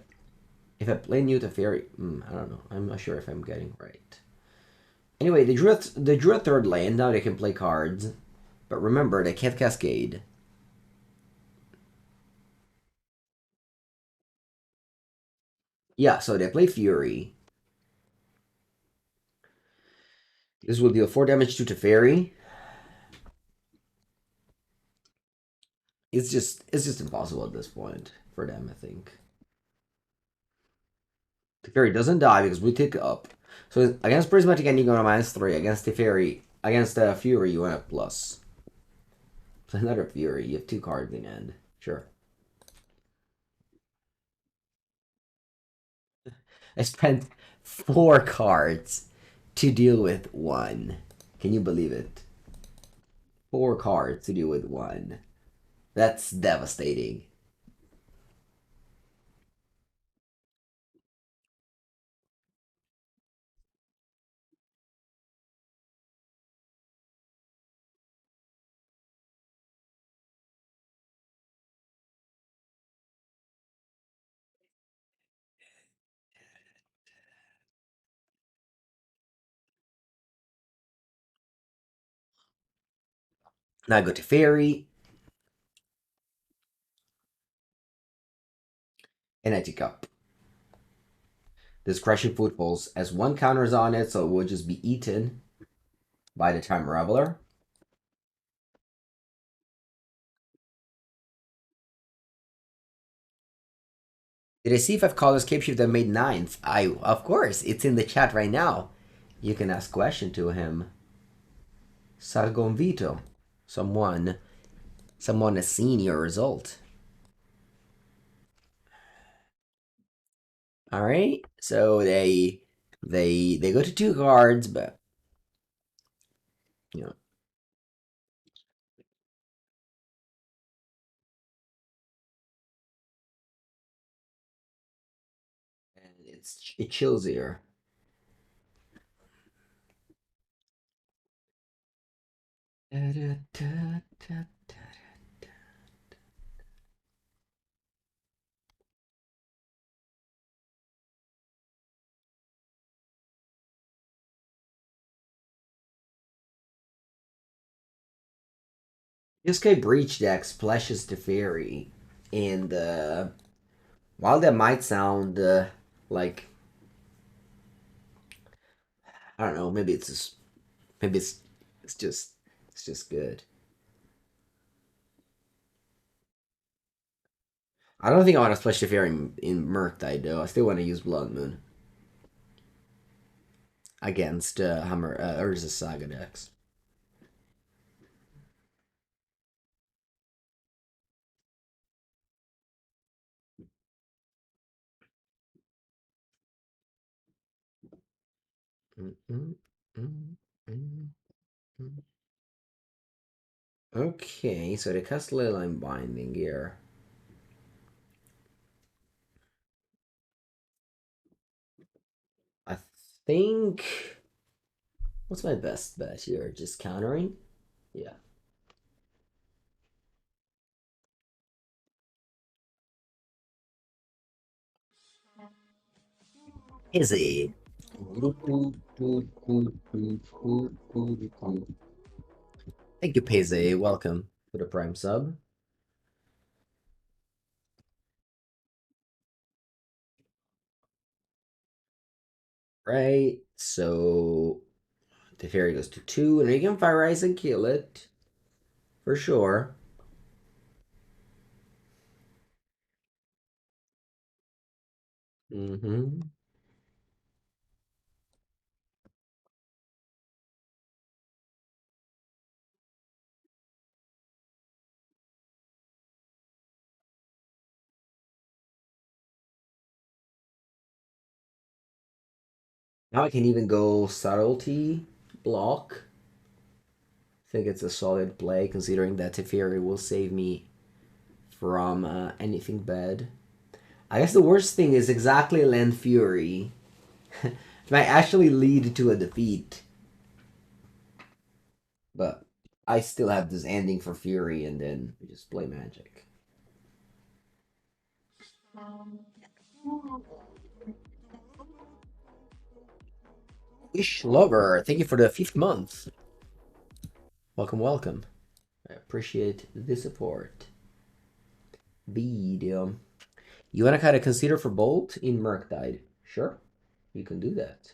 play new Teferi, I don't know. I'm not sure if I'm getting right. Anyway, they drew a third land. Now they can play cards, but remember they can't cascade. Yeah, so they play Fury. This will deal 4 damage to Teferi. It's just impossible at this point for them, I think. Teferi doesn't die because we tick up. So against Prismatic Ending, you go on a -3. Against Teferi, against Fury, you want a plus. So another Fury. You have 2 cards in end. Sure. I spent 4 cards to deal with 1. Can you believe it? 4 cards to deal with 1. That's devastating. Now I go to Fairy, and I tick up. This Crushing Footfalls has 1 counters on it, so it would just be eaten by the time Raveler. Did I see if I've called Escape Shift that made 9th? Of course, it's in the chat right now. You can ask question to him. Sargon Veto. Someone has seen your result. All right, so they go to 2 cards, but you know, and it chills here. This guy Breach deck splashes Teferi, and while that might sound like I don't know, maybe it's just it's just good. I don't think I want to splash Teferi in Murktide though. I still want to use Blood Moon against Hammer Urza Saga decks. Okay, so they cast Leyline Binding here. I think. What's my best bet here? Just countering? Yeah. Easy. Thank you, Peze. Welcome to the Prime sub. Right, so Teferi goes to 2, and you can Fire Ice and kill it. For sure. Mm-hmm. Now I can even go Subtlety, block. I think it's a solid play, considering that Teferi will save me from anything bad. I guess the worst thing is exactly Land Fury. It might actually lead to a defeat, but I still have this ending for Fury, and then we just play Magic. Wish Lover, thank you for the 5th month. Welcome, welcome. I appreciate the support. Video. You want to kind of consider for Bolt in Murktide? Sure, you can do that.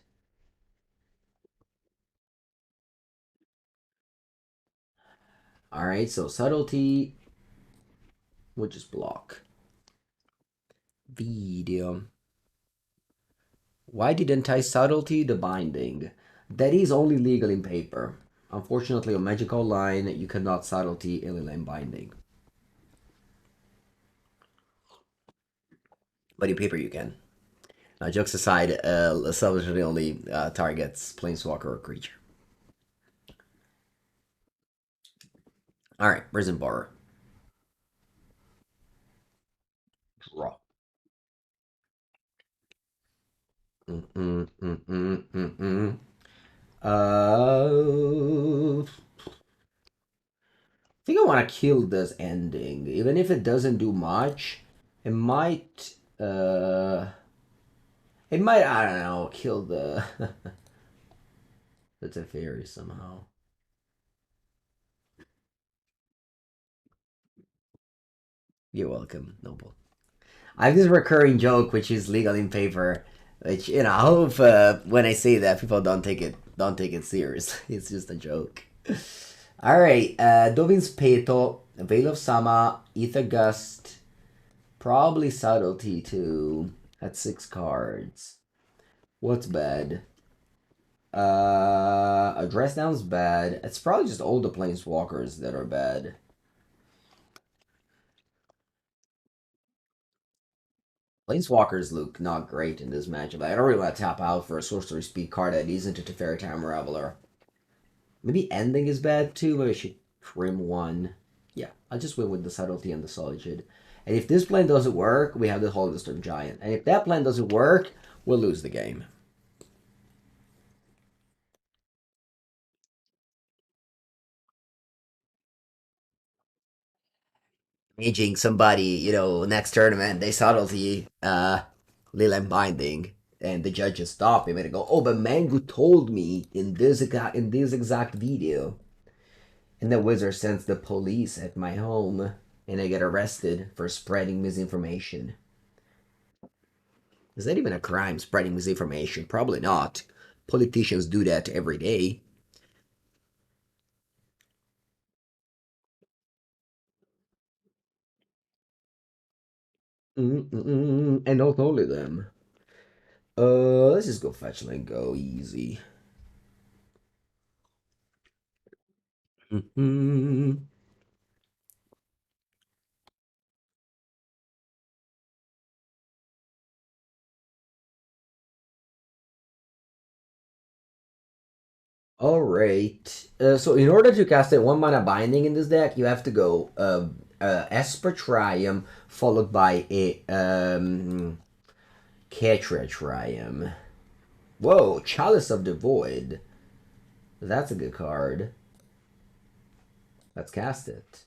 All right, so Subtlety will just block. Video. Why didn't I Subtlety the Binding? That is only legal in paper. Unfortunately, on Magic Online, you cannot Subtlety Leyline Binding. But in paper, you can. Now, jokes aside, Subtlety only targets Planeswalker or creature. Alright, Prison Bar. Draw. Mm-mm, mm-mm, mm-mm. I think I want to kill this ending. Even if it doesn't do much, it might, I don't know, kill the, the Teferi somehow. You're welcome, Noble. I have this recurring joke, which is legal in paper, which, I hope when I say that, people don't take it serious. It's just a joke. All right, Dovin's Veto, Veil of Sama, Aether Gust, probably Subtlety too. At 6 cards. What's bad? A Dress Down's bad. It's probably just all the Planeswalkers that are bad. Planeswalkers look not great in this matchup. I don't really want to tap out for a sorcery speed card that isn't a Teferi Time Raveler. Maybe Ending is bad too. Maybe I should trim one. Yeah, I'll just win with the Subtlety and the Solitude. And if this plan doesn't work, we have the Hallowed Storm Giant. And if that plan doesn't work, we'll lose the game. Aging somebody, next tournament, they Subtlety, Leyline Binding, and the judges stop him and they go, "Oh, but Mangu told me in this exact video." And the wizard sends the police at my home, and I get arrested for spreading misinformation. Is that even a crime, spreading misinformation? Probably not. Politicians do that every day. And not only them. Let's just go fetch and go easy. All right. So in order to cast a 1 mana binding in this deck, you have to go Esper Triumph followed by a Ketria Triome. Whoa, Chalice of the Void. That's a good card. Let's cast it.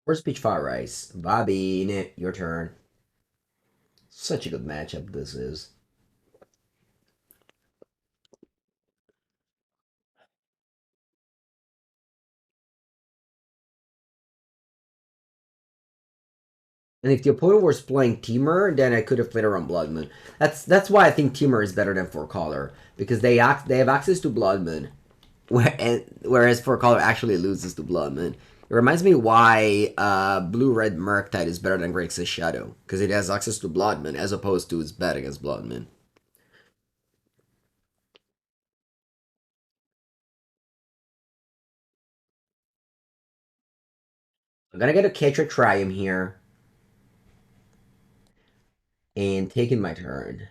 Where's Peach Fire Ice? Bobby, your turn. Such a good matchup this is. And if the opponent was playing Teamer, then I could have played around Blood Moon. That's why I think Teamer is better than Four Color because they have access to Blood Moon, whereas Four Color actually loses to Blood Moon. It reminds me why Blue Red Murktide is better than Grixis Shadow because it has access to Blood Moon as opposed to its bad against Blood Moon. I'm gonna get a Ketria Triome here and taking my turn.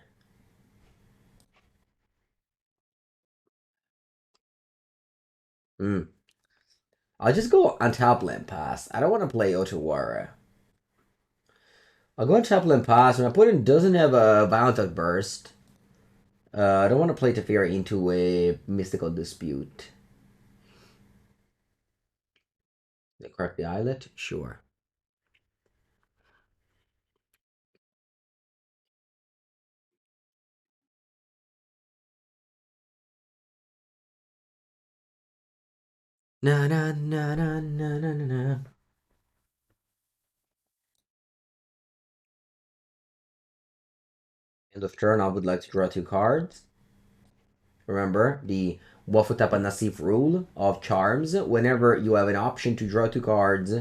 Hmm. I'll just go on top Land Pass. I don't want to play Otawara. I'll go on top Land Pass. My opponent doesn't have a Bound Burst. I don't want to play Teferi into a Mystical Dispute. Crack the Islet? Sure. Na na na na na na na na. End of turn, I would like to draw two cards. Remember the Wafutapa Nasif rule of charms. Whenever you have an option to draw two cards,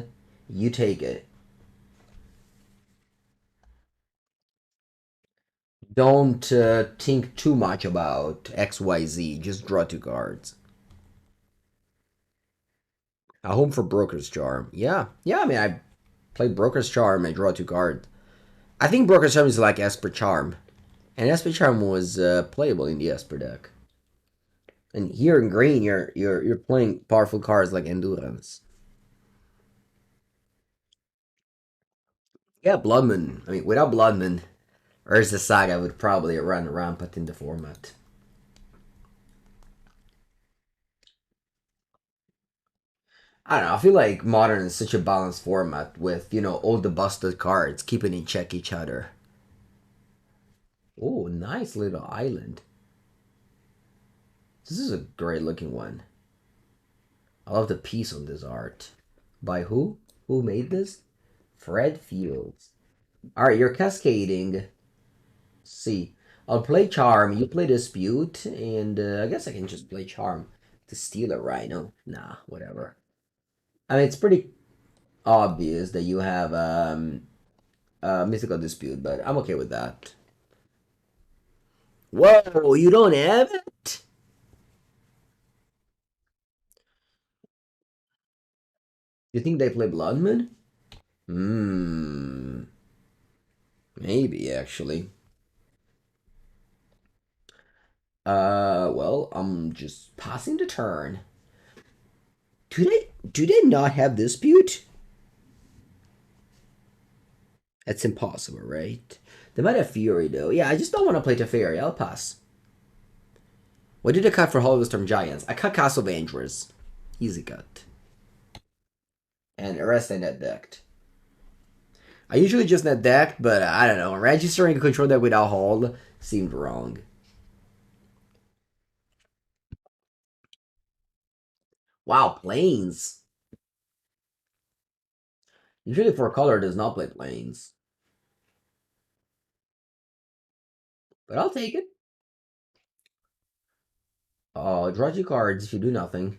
you take it. Don't think too much about XYZ. Just draw two cards. A home for Broker's Charm. Yeah. Yeah, I mean, I played Broker's Charm and draw two cards. I think Broker's Charm is like Esper Charm. And Esper Charm was playable in the Esper deck. And here in green, you're playing powerful cards like Endurance. Yeah, Bloodman. I mean, without Bloodman, Urza Saga would probably run rampant in the format. I don't know. I feel like Modern is such a balanced format with, all the busted cards keeping in check each other. Oh, nice little island. This is a great looking one. I love the piece on this art. By who? Who made this? Fred Fields. Alright, you're cascading. See. I'll play Charm, you play Dispute, and I guess I can just play Charm to steal a Rhino. Nah, whatever. I mean, it's pretty obvious that you have Mythical Dispute, but I'm okay with that. Whoa, you don't have it? You think they play Blood Moon? Hmm, maybe actually. Well, I'm just passing the turn. Do they not have Dispute? That's impossible, right? They might have Fury though. Yeah, I just don't want to play Teferi. I'll pass. What did I cut for Hallowed Storm Giants? I cut Castle Vanquishers. Easy cut. And the rest I net decked. I usually just net decked, but I don't know. Registering a control deck without hold seemed wrong. Wow, planes. Usually for color does not play planes. But I'll take it. Draw two cards if you do nothing.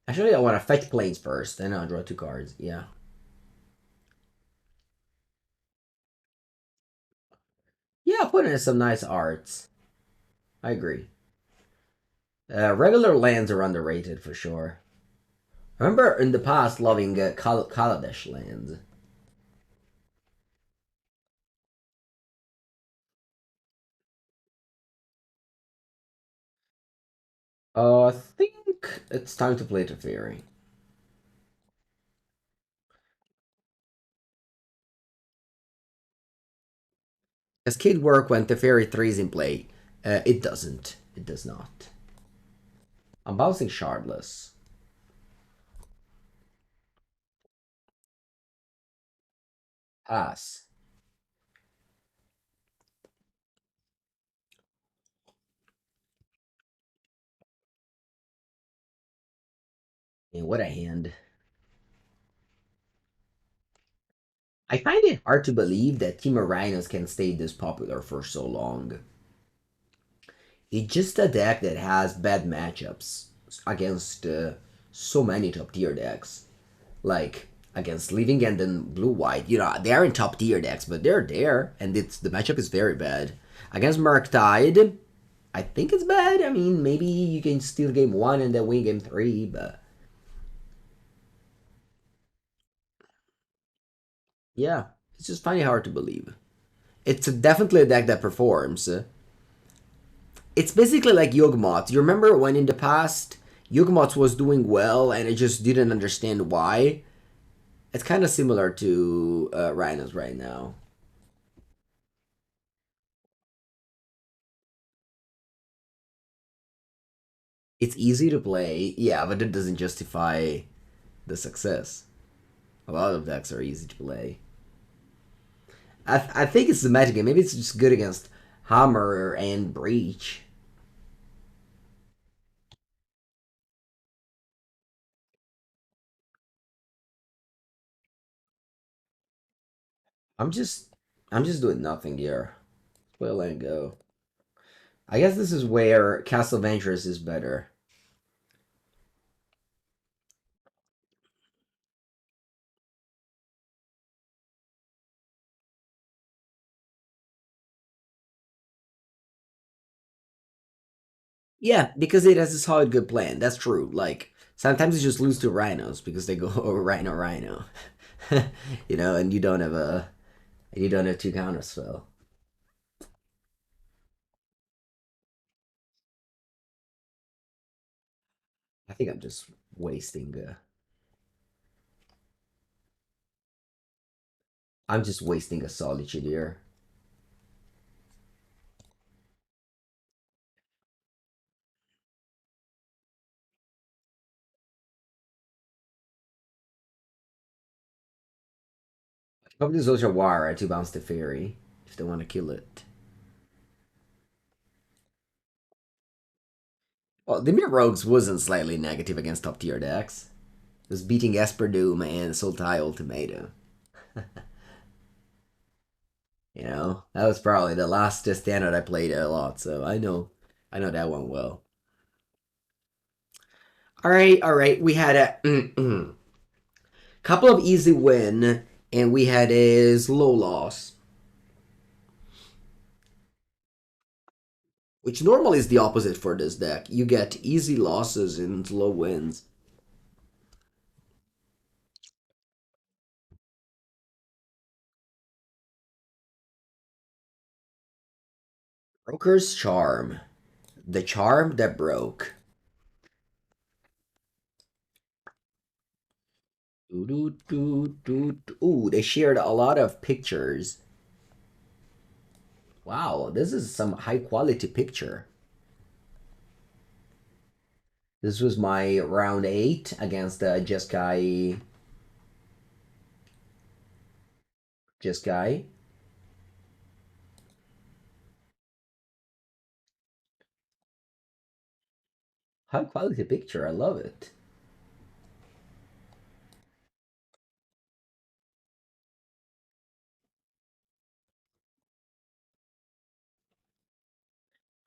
Actually, I want to fetch planes first, then I'll draw two cards. Yeah. Yeah, put in some nice arts. I agree. Regular lands are underrated for sure. I remember in the past loving Kaladesh lands. I think it's time to play Teferi. As Kid work when Teferi 3 is in play? It doesn't. It does not. I'm bouncing Shardless. Pass. And what a hand. I find it hard to believe that Team of Rhinos can stay this popular for so long. It's just a deck that has bad matchups against so many top tier decks. Like against Living End and Blue White, you know, they aren't top tier decks, but they're there, and the matchup is very bad. Against Murktide, I think it's bad. I mean, maybe you can steal game 1 and then win game 3, but yeah, it's just funny hard to believe. It's definitely a deck that performs. It's basically like Yugmoth. You remember when in the past Yugmoth was doing well and it just didn't understand why? It's kind of similar to Rhinos right now. It's easy to play, yeah, but it doesn't justify the success. A lot of decks are easy to play. I think it's the magic game. Maybe it's just good against Hammer and Breach. I'm just I'm just doing nothing here. Well, let it go. I guess this is where Castle Venturous is better. Yeah, because it has a solid good plan. That's true. Like sometimes you just lose to rhinos because they go rhino rhino. You know, and you don't have two counterspell. I think I'm just wasting I'm just wasting a solitude here. Probably this Otawara to bounce the fairy if they want to kill it. Well, the Mere Rogues wasn't slightly negative against top tier decks. It was beating Esper Doom and Sultai Ultimatum. You know, that was probably the last standard I played a lot, so I know that one well. All right. We had a couple of easy win, and we had a slow loss, which normally is the opposite for this deck. You get easy losses and slow wins. Broker's Charm, the charm that broke. Ooh, they shared a lot of pictures. Wow, this is some high quality picture. This was my round 8 against Just Guy. High quality picture, I love it.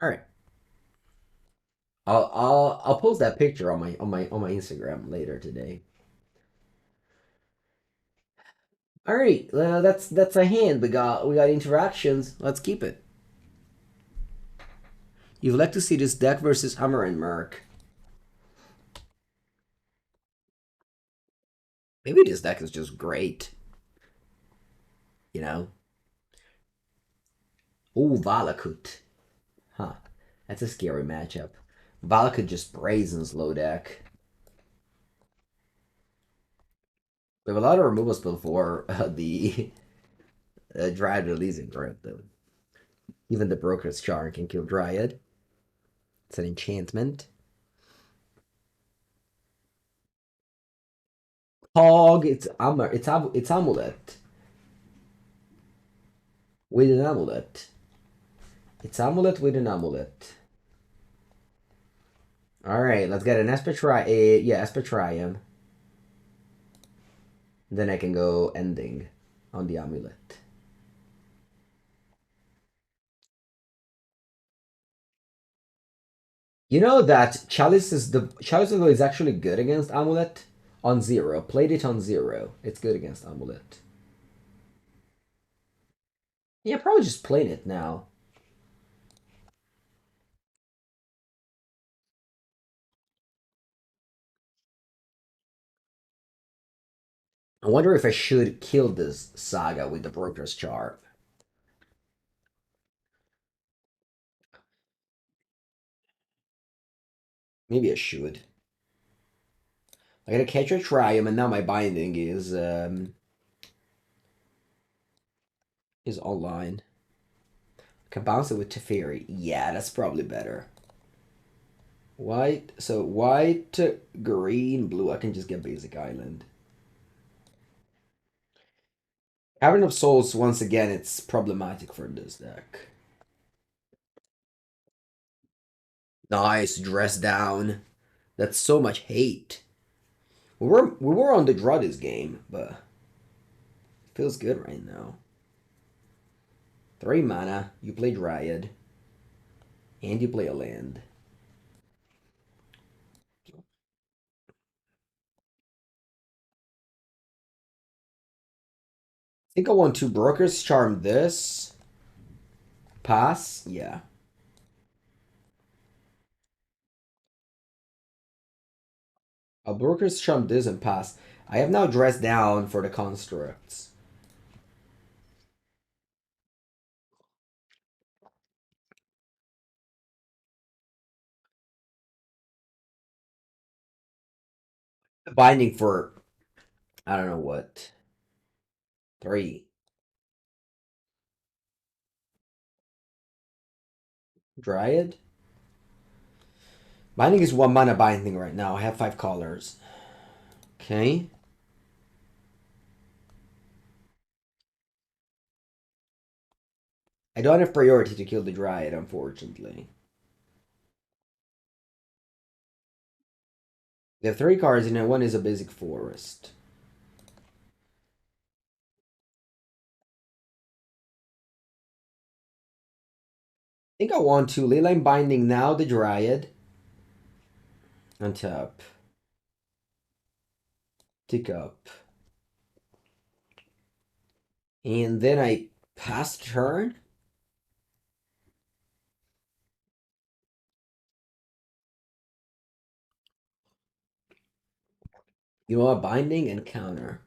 All right, I'll post that picture on my Instagram later today. All right, that's a hand. We got interactions. Let's keep it. You'd like to see this deck versus Hammer and Merc. Maybe this deck is just great. You know. Oh, Valakut. Huh. That's a scary matchup. Valakut just brazens low deck. We have a lot of removals before the Dryad releasing right though. Even the Broker's Charm can kill Dryad. It's an enchantment. Hog, it's amulet. With an amulet. It's amulet with an amulet. Alright, let's get an Espetrium. Then I can go ending. on the amulet. You know that Chalice is actually good against amulet on zero. Played it on zero. It's good against amulet. Yeah, probably just playing it now. I wonder if I should kill this saga with the Broker's Charm. Maybe I should. I got a Ketria Triome, and now my binding is online. Can bounce it with Teferi. Yeah, that's probably better. White, so white, green, blue. I can just get basic island. Cavern of Souls, once again, it's problematic for this deck. Nice, dress down. That's so much hate. We were on the draw this game, but it feels good right now. 3 mana, you play Dryad, and you play a land. I think I want to Broker's Charm this. Pass? Yeah. A Broker's Charm this and pass. I have now dressed down for the constructs. Binding for, I don't know what, 3. Dryad? Binding is 1 mana binding right now. I have 5 colors. Okay. I don't have priority to kill the Dryad, unfortunately. They have 3 cards, and one is a basic forest. I think I want to Leyline Binding now the Dryad. Untap. Tick up. And then I pass turn. You know what? Binding and counter.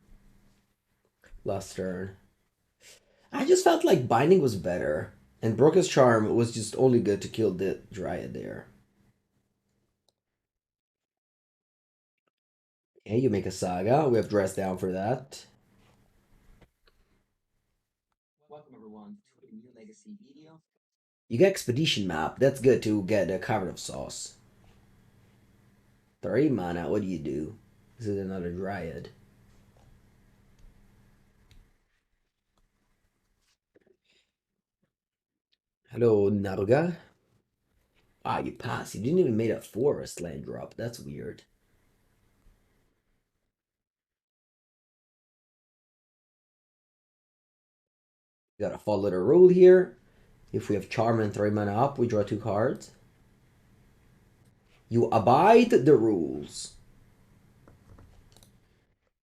Last turn. I just felt like Binding was better. And Broker's Charm was just only good to kill the Dryad there. Okay, you make a Saga. We have Dress Down for that. You get Expedition Map. That's good to get a Cavern of Sauce. 3 mana. What do you do? This is another Dryad. Hello, Naruga. Ah, you pass. You didn't even make a forest land drop. That's weird. You gotta follow the rule here. If we have Charm and 3 mana up, we draw 2 cards. You abide the rules.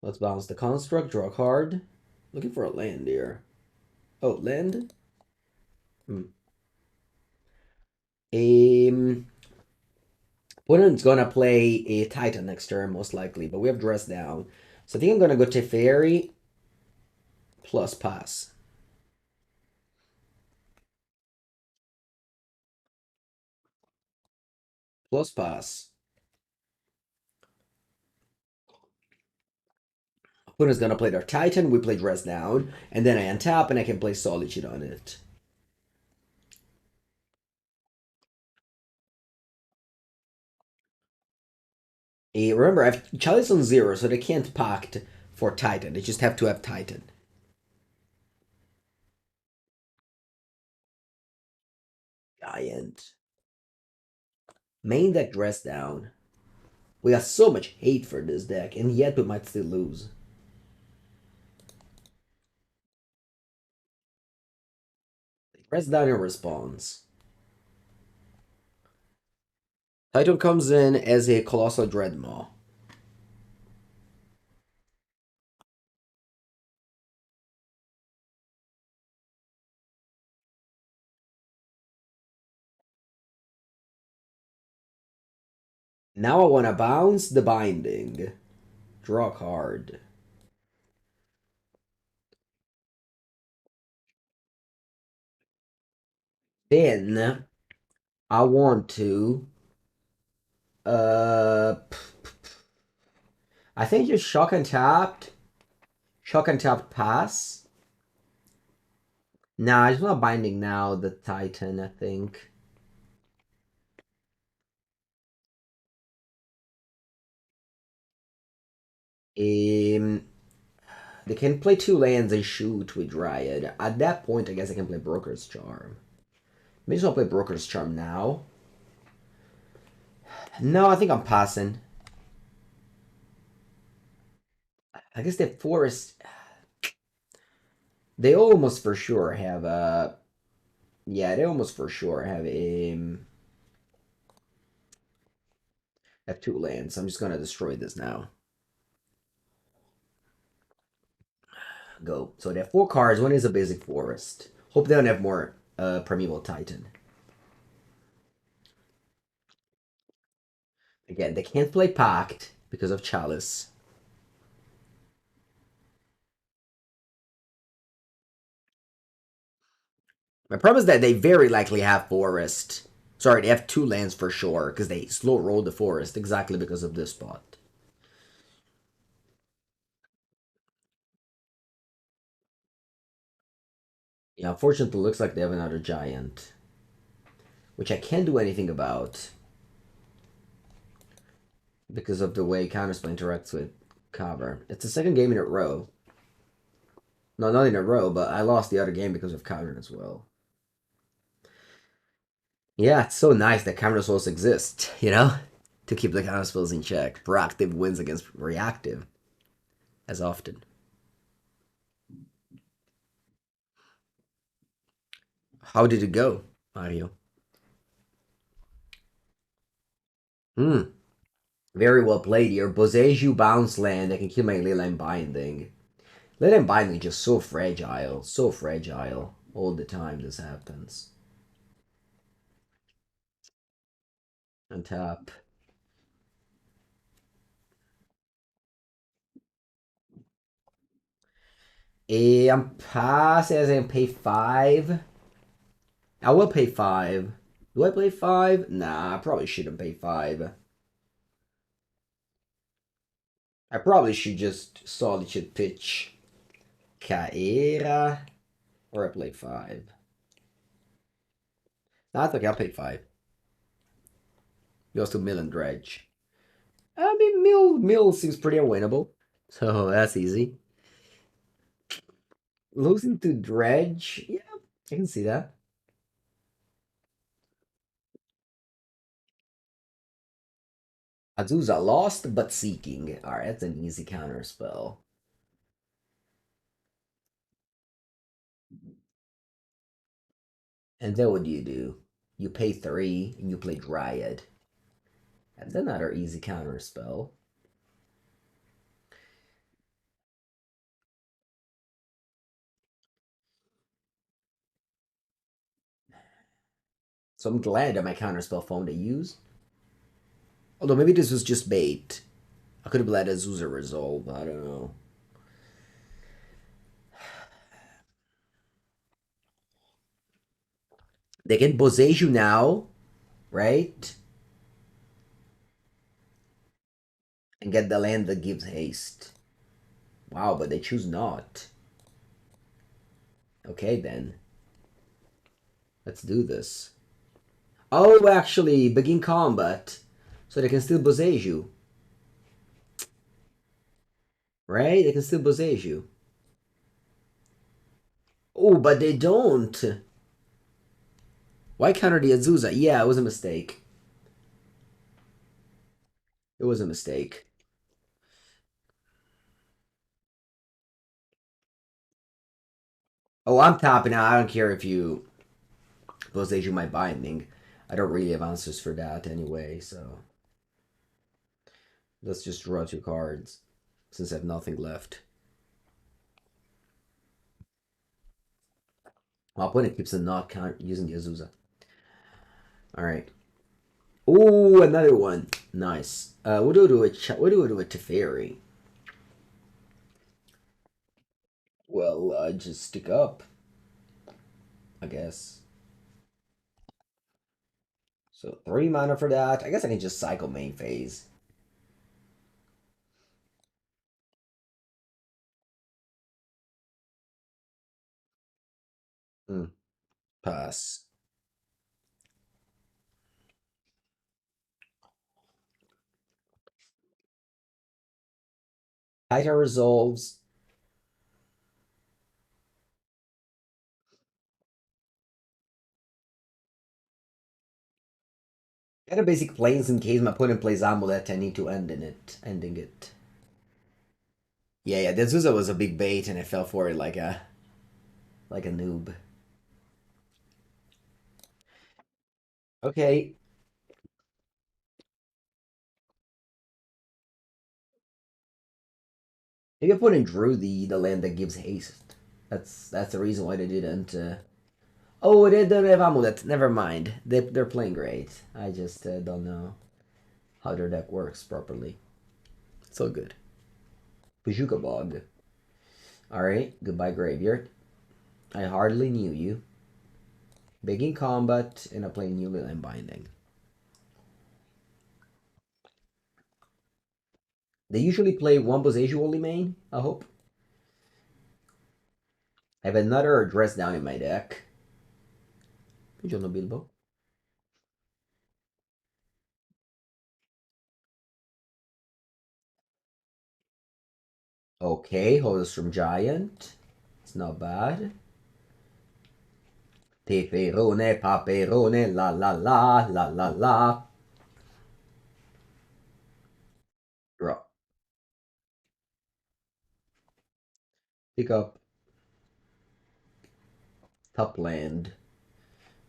Let's bounce the construct, draw a card. Looking for a land here. Oh, land? Hmm. Opponent's gonna play a Titan next turn, most likely, but we have Dress Down. So I think I'm gonna go Teferi plus pass. Plus pass. Opponent's gonna play their Titan, we play Dress Down, and then I untap and I can play Solitude on it. Remember, I have Chalice on 0, so they can't pact for Titan. They just have to have Titan. Giant. Main deck Dress Down. We got so much hate for this deck, and yet we might still lose. Press down and responds. Titan comes in as a Colossal Dreadmaw. Now I want to bounce the Binding. Draw a card. Then I want to uh I think just shock and tapped pass. Nah, I just want Binding now, the Titan, I think. Um they can play two lands and shoot with Dryad. At that point I guess I can play Broker's Charm. Maybe just want to play Broker's Charm now. No, I think I'm passing. I guess the Forest they almost for sure have yeah, they almost for sure have two lands. I'm just gonna destroy this now. Go. So they have four cards. One is a basic forest. Hope they don't have more Primeval Titan. Again, they can't play Pact because of Chalice. My problem is that they very likely have forest. Sorry, they have two lands for sure because they slow rolled the forest exactly because of this spot. Yeah, unfortunately, it looks like they have another giant, which I can't do anything about because of the way Counterspell interacts with cover. It's the second game in a row. No, not in a row, but I lost the other game because of counter as well. Yeah, it's so nice that counter spells exist, you know? To keep the counter spells in check. Proactive wins against reactive as often. How did it go, Mario? Hmm. Very well played here. Boseju bounce land. I can kill my Leyline Binding. Leyline Binding is just so fragile. So fragile. All the time this happens. On top. I'm passing as I pay 5. I will pay 5. Do I play 5? Nah, I probably shouldn't pay 5. I probably should just Solitude pitch Kaheera. Or I play 5. Nah, it's okay, I'll pay 5. Goes to Mill and Dredge. I mean, Mill seems pretty unwinnable. So that's easy. Losing to Dredge? Yeah, I can see that. Azusa lost but seeking. Alright, that's an easy counter spell. And then what do? You pay 3 and you play Dryad. That's another easy counter spell. So I'm glad that my counterspell found a use. Although maybe this was just bait. I could have let Azusa resolve. I don't know. They can Boseiju now, right? And get the land that gives haste. Wow, but they choose not. Okay, then. Let's do this. Oh, actually, begin combat. So they can still Boseiju. Right? They can still Boseiju. Oh, but they don't. Why counter the Azusa? Yeah, it was a mistake. It was a mistake. Oh, I'm topping out. I don't care if you... possession my binding. I don't really have answers for that anyway, so let's just draw 2 cards since I have nothing left. My opponent keeps a not count using the Azusa. Alright. Oh, another one. Nice. What do we do with Teferi? Well, just stick up, I guess. So 3 mana for that. I guess I can just cycle main phase. Hmm. Pass. Aether resolves. Kind of basic planes in case my opponent plays Amulet, I need to ending it. Yeah, yeah, the Azusa was a big bait and I fell for it like a noob. Okay. Maybe opponent drew the land that gives haste. That's the reason why they didn't. Oh, they don't have Amulet. Never mind. They're playing great. I just don't know how their deck works properly. So good. Pajuka Bog. Alright, goodbye Graveyard. I hardly knew you. Big in combat, and I play new Leyline Binding. They usually play one possession only main, I hope. I have another dress down in my deck. Buongiorno Bilbo. Okay, Holostrom Giant. It's not bad. Peperone, paperone, la la la, la la la. Draw. Pick up. Top land.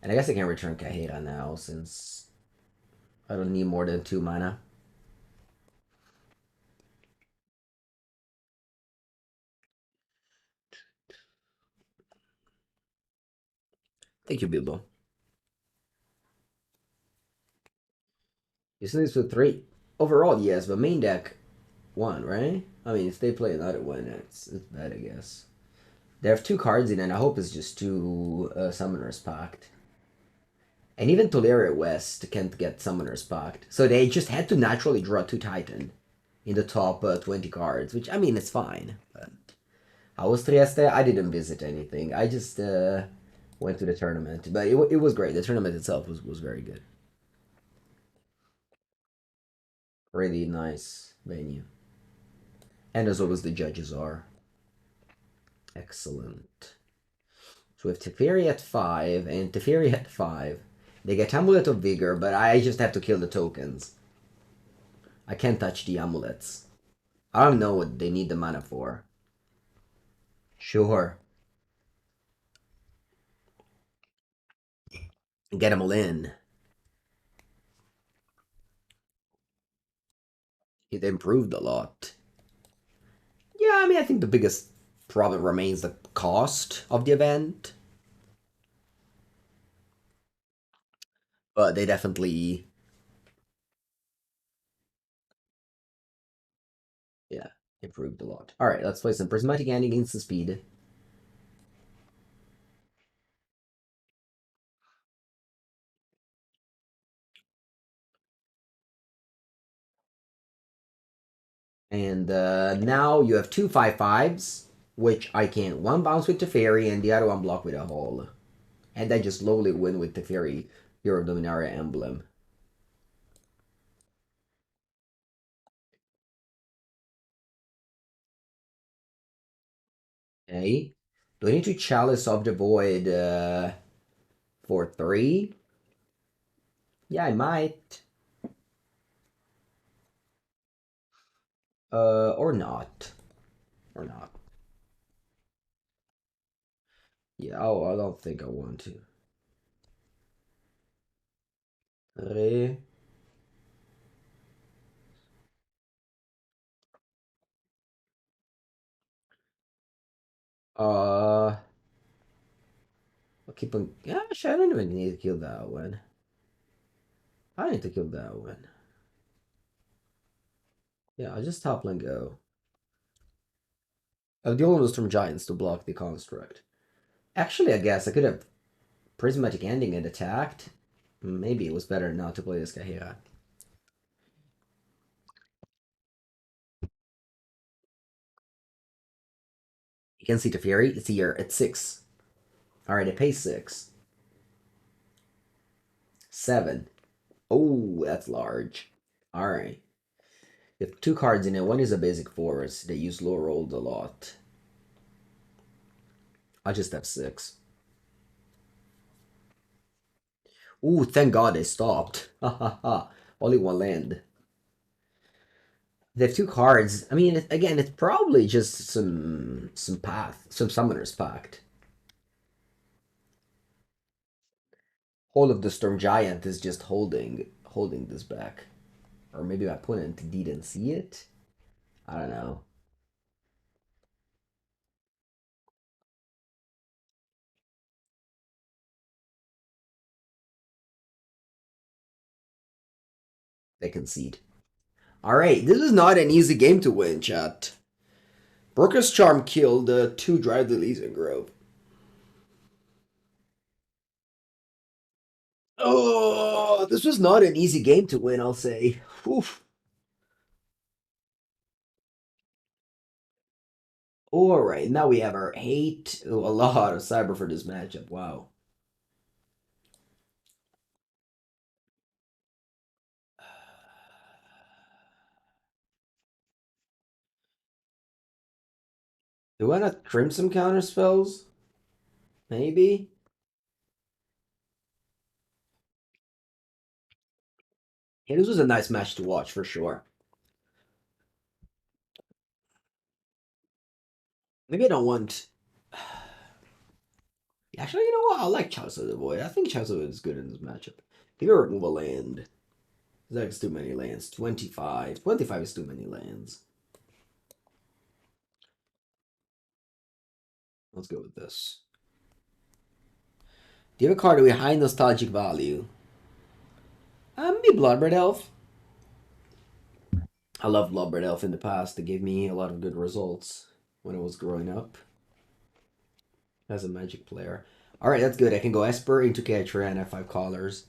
And I guess I can return Kaheera now since I don't need more than 2 mana. Thank you, Bilbo. You still need to 3. Overall, yes, but main deck 1, right? I mean, if they play another one, it's bad, I guess. They have 2 cards in, and I hope it's just 2 Summoners Pact. And even Tolaria West can't get Summoners Pact. So they just had to naturally draw 2 Titan in the top 20 cards, which, I mean, it's fine. But how was Trieste? I didn't visit anything. I just went to the tournament. But it was great. The tournament itself was very good. Really nice venue. And as always, the judges are excellent. So we have Teferi at 5 and Teferi at 5. They get Amulet of Vigor, but I just have to kill the tokens. I can't touch the amulets. I don't know what they need the mana for. Sure. Get them all in. It improved a lot. Yeah, I mean, I think the biggest problem remains the cost of the event. But they definitely, yeah, improved a lot. Alright, let's play some Prismatic Ending instant speed. And now you have 2 5/5s, which I can one bounce with Teferi and the other one block with a hole. And I just slowly win with Teferi, Hero of Dominaria emblem. Okay. Do I need to Chalice of the Void for 3? Yeah, I might. Or not. Or not. Yeah, oh, I don't think I want to. Re. Uh, I'll keep on. Yeah, actually, I don't even need to kill that one. I need to kill that one. Yeah, I'll just top and go. The only was from Giants to block the construct. Actually, I guess I could have Prismatic Ending and attacked. Maybe it was better not to play this Kaheera. You can see Teferi. It's here at 6. Alright, it pays 6. 7. Oh, that's large. Alright. You have 2 cards in it. One is a basic forest. They use low rolled a lot. I just have 6. Ooh, thank God they stopped. Ha ha ha. Only one land. They have 2 cards. I mean, again, it's probably just some path, some Summoner's Pact. Whole of the Storm Giant is just holding this back. Or maybe my opponent didn't see it. I don't know. They concede. Alright, this is not an easy game to win, chat. Broker's Charm killed 2 Drive the Legion Grove. Oh, this was not an easy game to win, I'll say. Oof. Alright, now we have our hate. Ooh, a lot of cyber for this matchup. Wow. Do I not trim some counter spells? Maybe? Yeah, this was a nice match to watch for sure. Maybe I don't want. Actually, you know what? I like Chalice of the Void. I think Chalice of the Void is good in this matchup. Maybe I'll remove a land. That's too many lands. 25. 25 is too many lands. Let's go with this. Do you have a card with high nostalgic value? Maybe Bloodbraid Elf. I loved Bloodbraid Elf in the past. It gave me a lot of good results when I was growing up as a Magic player. Alright, that's good. I can go Esper into Ketria and have 5 colors.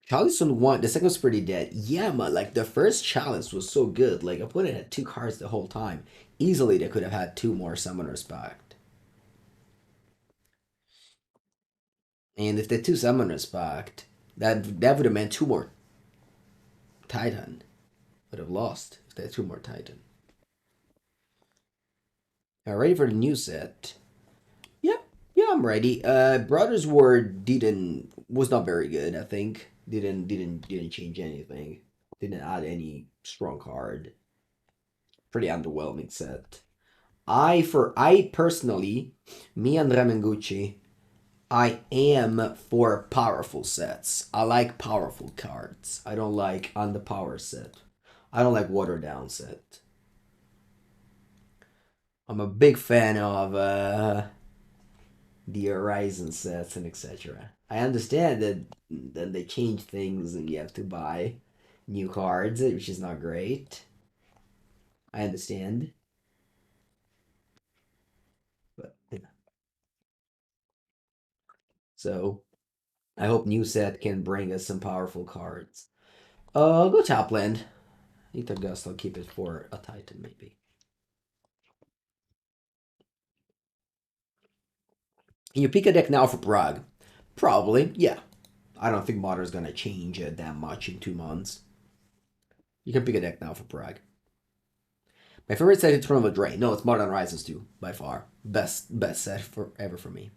Chalice on 1. The second was pretty dead. Yeah, but like the first Chalice was so good. Like opponent had 2 cards the whole time. Easily they could have had 2 more Summoners backed. And if the 2 Summoners backed, that would have meant 2 more Titan. Would have lost if they had 2 more Titan. All ready for the new set? Yeah, yeah, I'm ready. Brothers War didn't was not very good. I think didn't change anything. Didn't add any strong card. Pretty underwhelming set. I personally, me and Mengucci, I am for powerful sets. I like powerful cards. I don't like underpower set. I don't like watered down set. I'm a big fan of the Horizon sets and etc. I understand that then they change things and you have to buy new cards, which is not great. I understand, but yeah. So I hope new set can bring us some powerful cards. Go top land. Aether Gust. I'll keep it for a Titan maybe. Can you pick a deck now for Prague? Probably, yeah. I don't think Modern's gonna change that much in 2 months. You can pick a deck now for Prague. My favorite set is Throne of Drain. No, it's Modern Horizons 2, by far. Best set for ever for me.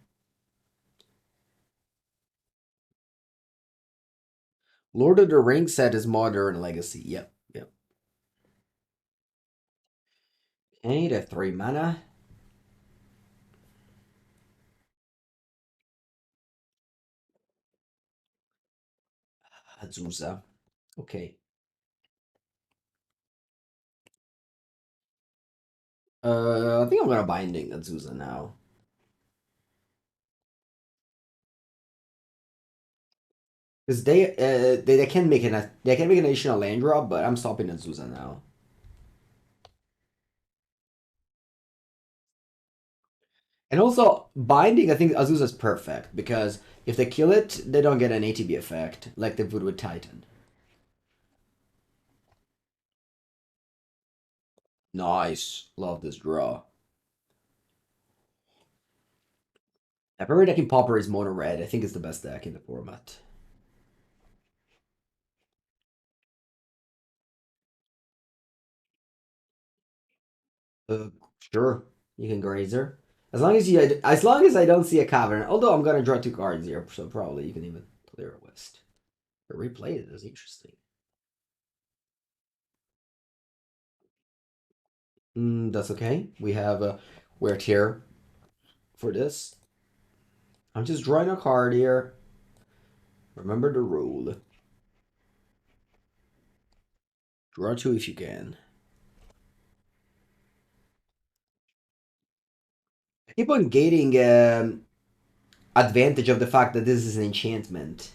Lord of the Rings set is Modern Legacy. Yep, yep. Okay, they have 3 mana. Azusa. Okay. I think I'm gonna binding Azusa now. Because they can make an additional land drop, but I'm stopping Azusa now. And also binding, I think Azusa's perfect because if they kill it, they don't get an ATB effect like they would with Titan. Nice, love this draw. My favorite deck in Pauper is Mono Red. I think it's the best deck in the format. Uh, sure, you can Grazer. As long as I don't see a Cavern. Although I'm gonna draw two cards here, so probably you can even clear a West. But replay it is interesting. That's okay. We have we're here for this. I'm just drawing a card here. Remember the rule. Draw two if you can. Keep on gaining advantage of the fact that this is an enchantment.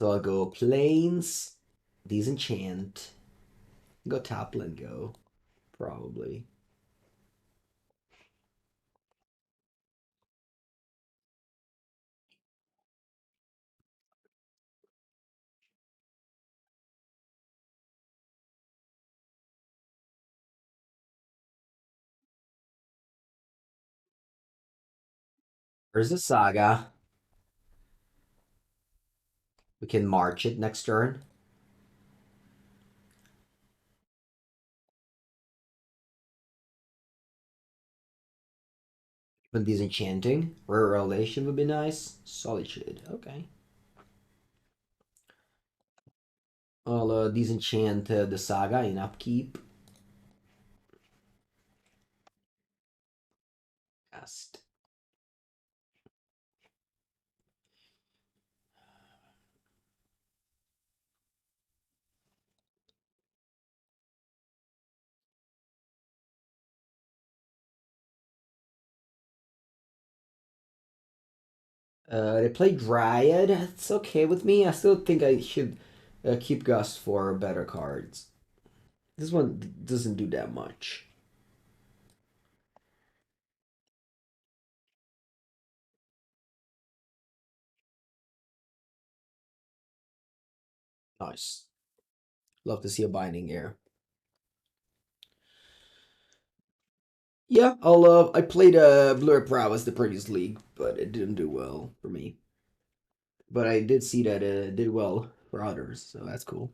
So I'll go planes, disenchant, go Topland go, probably. There's a Saga. We can march it next turn. But disenchanting. Rare Relation would be nice. Solitude. Okay. I'll disenchant the Saga in upkeep. Cast. They play Dryad. It's okay with me. I still think I should keep Gust for better cards. This one doesn't do that much. Nice. Love to see a binding here. Yeah, I played Blur Prowess the previous league, but it didn't do well for me. But I did see that it did well for others, so that's cool.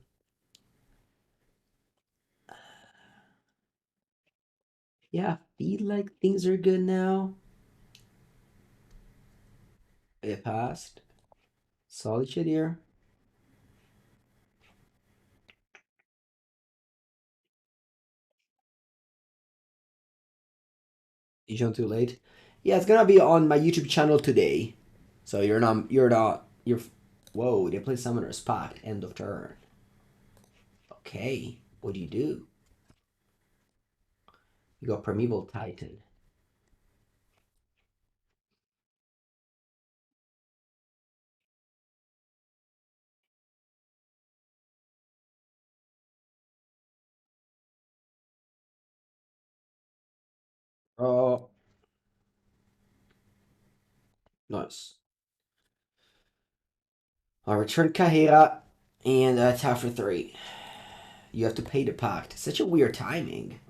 Yeah, feel like things are good now. It passed. Solid shit here. You joined too late. Yeah, it's gonna be on my YouTube channel today. So you're whoa, they play Summoner's Pact, end of turn. Okay. What do? You got Primeval Titan. Oh, nice. I'll return Kaheera and tap for 3. You have to pay the pact. Such a weird timing.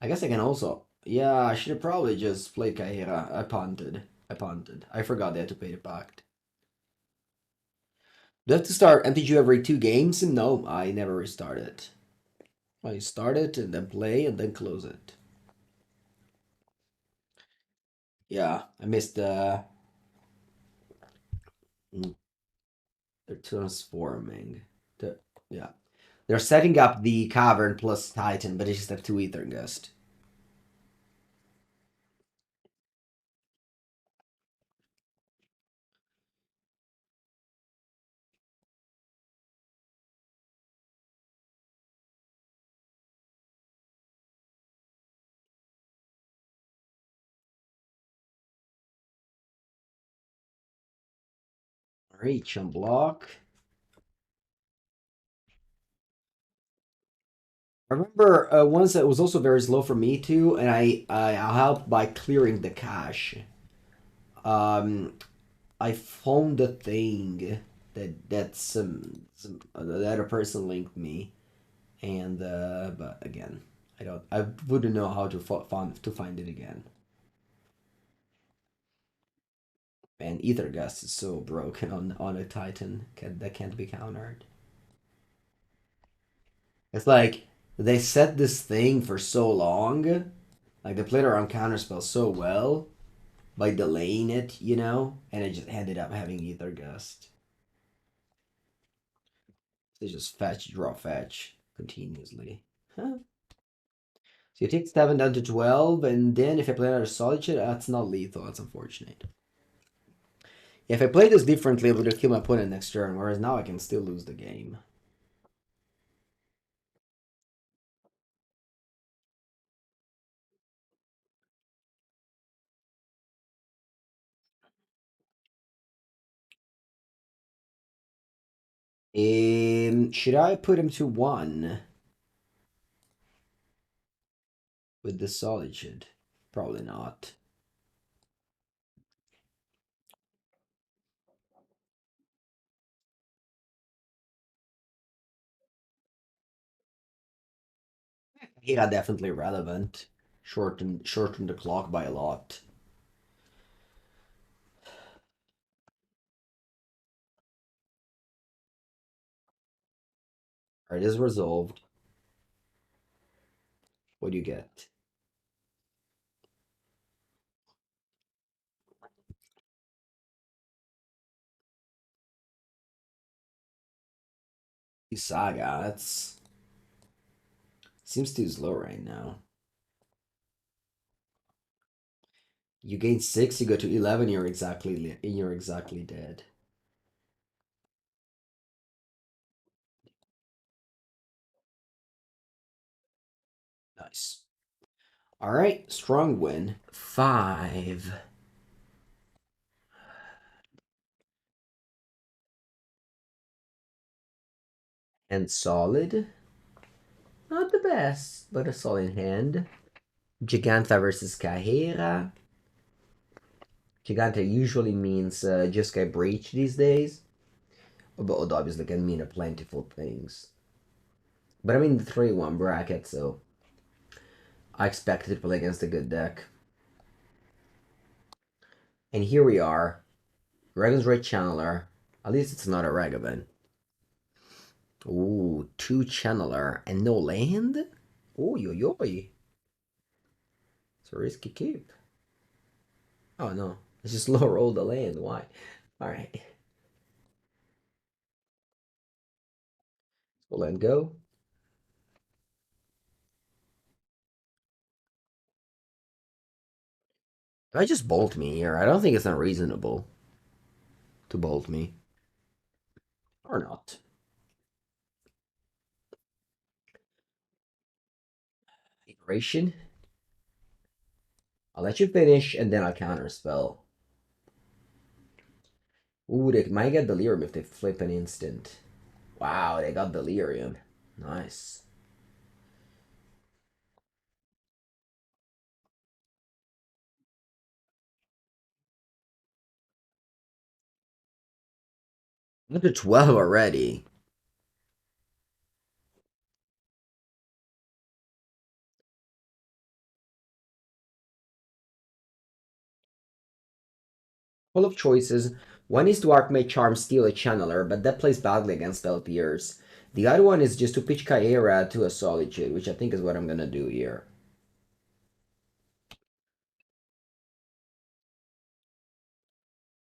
I guess I can also. Yeah, I should have probably just played Kaheera. I punted. I forgot they had to pay the pact. Do I have to start MTGO every 2 games? No, I never restart it. I start it and then play and then close it. Yeah, I missed they're transforming. Yeah. They're setting up the Cavern plus Titan, but it's just a 2 Aether Gust. Reach and block. I remember once it was also very slow for me too, and I helped by clearing the cache. Um, I found the thing that the other person linked me, and but again, I wouldn't know how to find it again. And Aether Gust is so broken on a Titan that can't be countered. It's like they set this thing for so long, like they played around Counterspell so well by delaying it, and it just ended up having Aether Gust. They just fetch, draw, fetch continuously. Huh. So you take 7 down to 12, and then if I play another Solitude, that's not lethal. That's unfortunate. If I play this differently, it would have killed my opponent next turn, whereas now I can still lose the game. Should I put him to 1 with the Solitude? Probably not. Yeah, definitely relevant. Shorten the clock by a lot. Alright, it is resolved. What do you get? Saga, that's seems too slow right now. You gain 6, you go to 11, you're exactly dead. Nice. All right, strong win. 5. And solid. Not the best, but a solid hand. Giganta versus Kaheera. Giganta usually means just get breach these days. But it obviously can mean a plentiful things. But I'm in the 3-1 bracket, so I expected to play against a good deck. And here we are. Dragon's Red Channeler. At least it's not a Ragavan. Ooh, 2 Channeler and no land? Ooh, yo, yo. It's a risky keep. Oh no, let's just low roll the land. Why? Alright. We'll let go. I just bolt me here. I don't think it's unreasonable to bolt me. Or not. Iteration. I'll let you finish and then I'll counterspell. Ooh, they might get delirium if they flip an instant. Wow, they got delirium. Nice. Up to 12 already. Full of choices. One is to Archmage Charm steal a Channeler, but that plays badly against Stealthiers. The other one is just to pitch Kaheera to a Solitude, which I think is what I'm gonna do here.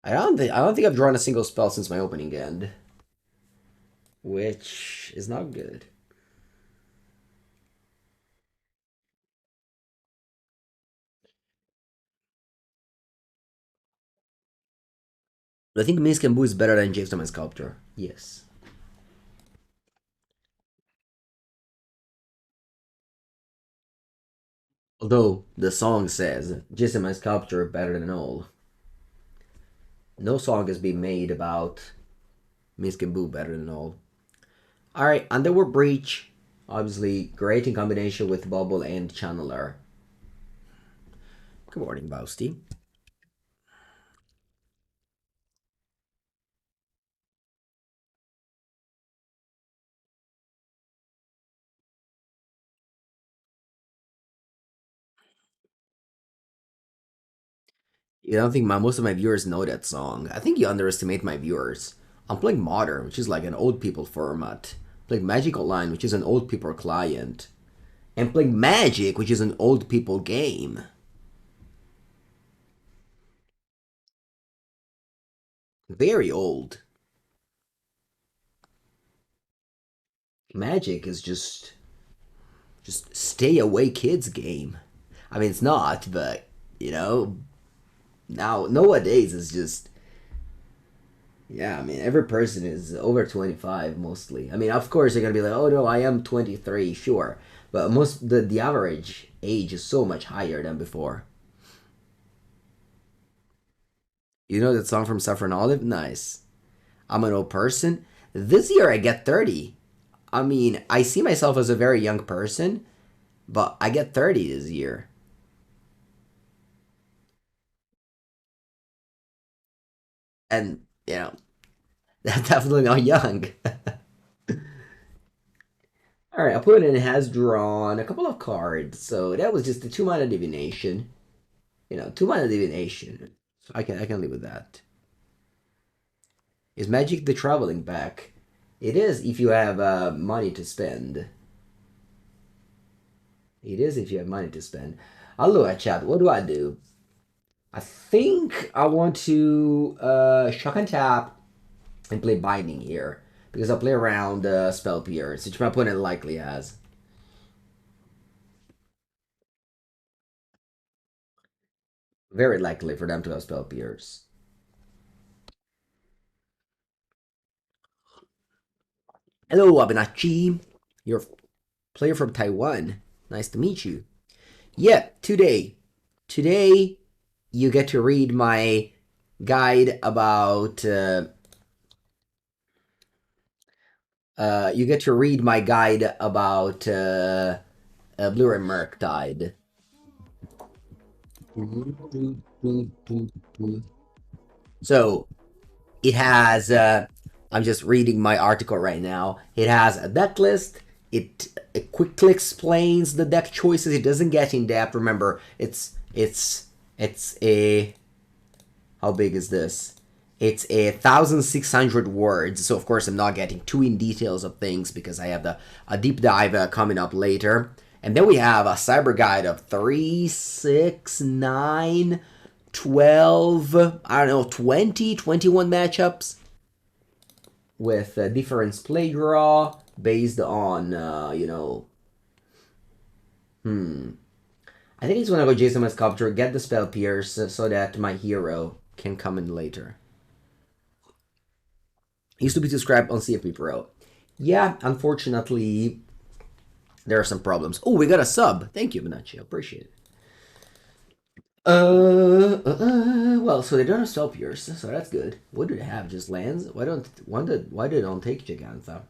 I don't think I've drawn a single spell since my opening end, which is not good. I think Miss Boo is better than Jace and Sculptor. Yes. Although the song says Jace and Sculptor better than all. No song has been made about Miss can boo better than all. Alright, Underworld Breach. Obviously, great in combination with Bubble and Channeler. Good morning, Bousty. You don't think most of my viewers know that song? I think you underestimate my viewers. I'm playing Modern, which is like an old people format. Playing Magic Online, which is an old people client. And playing Magic, which is an old people game. Very old. Magic is just stay away kids game. I mean it's not, but you know, now nowadays it's just yeah, I mean every person is over 25 mostly. I mean of course you're gonna be like, oh no, I am 23, sure. But most the average age is so much higher than before. You know that song from Saffron Olive? Nice. I'm an old person. This year I get 30. I mean, I see myself as a very young person, but I get 30 this year. And, you know, that's definitely not young. All right, opponent has drawn a couple of cards, so that was just a 2 mana divination. You know, 2 mana divination. So I can live with that. Is Magic the traveling back? It is if you have money to spend. It is if you have money to spend. I'll look at chat. What do I do? I think I want to shock and tap and play Binding here because I'll play around Spell Pierce, which my opponent likely has. Very likely for them to have Spell Pierce. Hello, Abinachi. You're a player from Taiwan. Nice to meet you. Yeah, today you get to read my guide about you get to read my guide about Blue and Murktide. So it has. I'm just reading my article right now. It has a deck list. It quickly explains the deck choices. It doesn't get in depth. Remember, it's a how big is this? It's 1,600 words. So of course I'm not getting too in details of things because I have a deep dive coming up later. And then we have a cyber guide of 3, 6, 9, 12, I don't know, 20, 21 matchups with different play draw based on, I think it's when I go Jason my Sculptor, get the Spell Pierce so that my hero can come in later. It used to be described on CFP Pro. Yeah, unfortunately, there are some problems. Oh, we got a sub. Thank you, Benachi. Appreciate it. Well, so they don't have Spell Pierce, so that's good. What do they have? Just lands? Why they don't take Gigantha?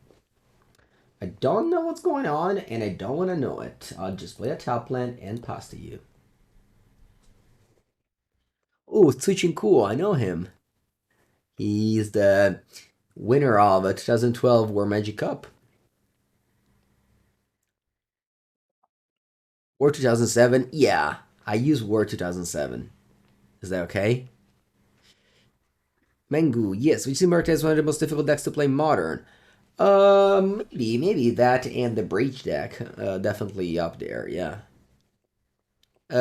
I don't know what's going on, and I don't want to know it. I'll just play a top land and pass to you. Oh, Tsuchin Cool, I know him. He's the winner of a 2012 War Magic Cup. War 2007? Yeah, I use War 2007. Is that okay? Mengu, yes, which seems marked as one of the most difficult decks to play modern. Maybe that and the Breach deck, definitely up there, yeah.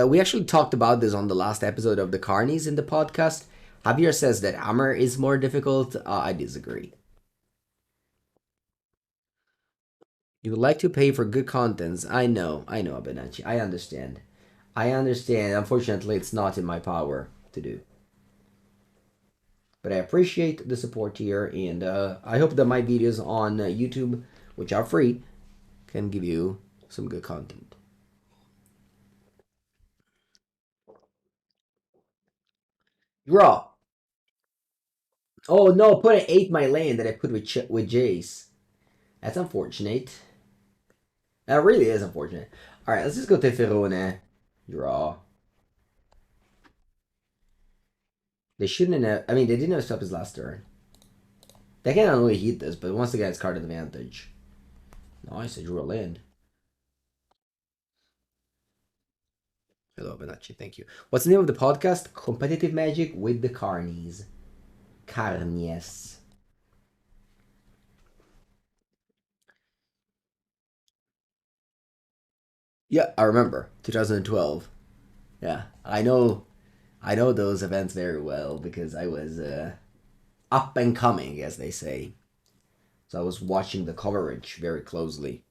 We actually talked about this on the last episode of the Carnies in the podcast. Javier says that Hammer is more difficult. I disagree. You would like to pay for good contents. I know, Abenachi. I understand. I understand. Unfortunately, it's not in my power to do. But I appreciate the support here, and I hope that my videos on YouTube, which are free, can give you some good content. Draw. Oh no, put it 8 my land that I put with Jace. That's unfortunate. That really is unfortunate. Alright, let's just go Teferi. Draw. They shouldn't have. I mean, they didn't have stop his last turn. They can only hit this, but once again, it's card advantage. Nice, I drew a land. Hello, Benacci, thank you. What's the name of the podcast? Competitive Magic with the Carnies. Carnies. Yeah, I remember. 2012. Yeah, I know those events very well because I was up and coming, as they say. So I was watching the coverage very closely.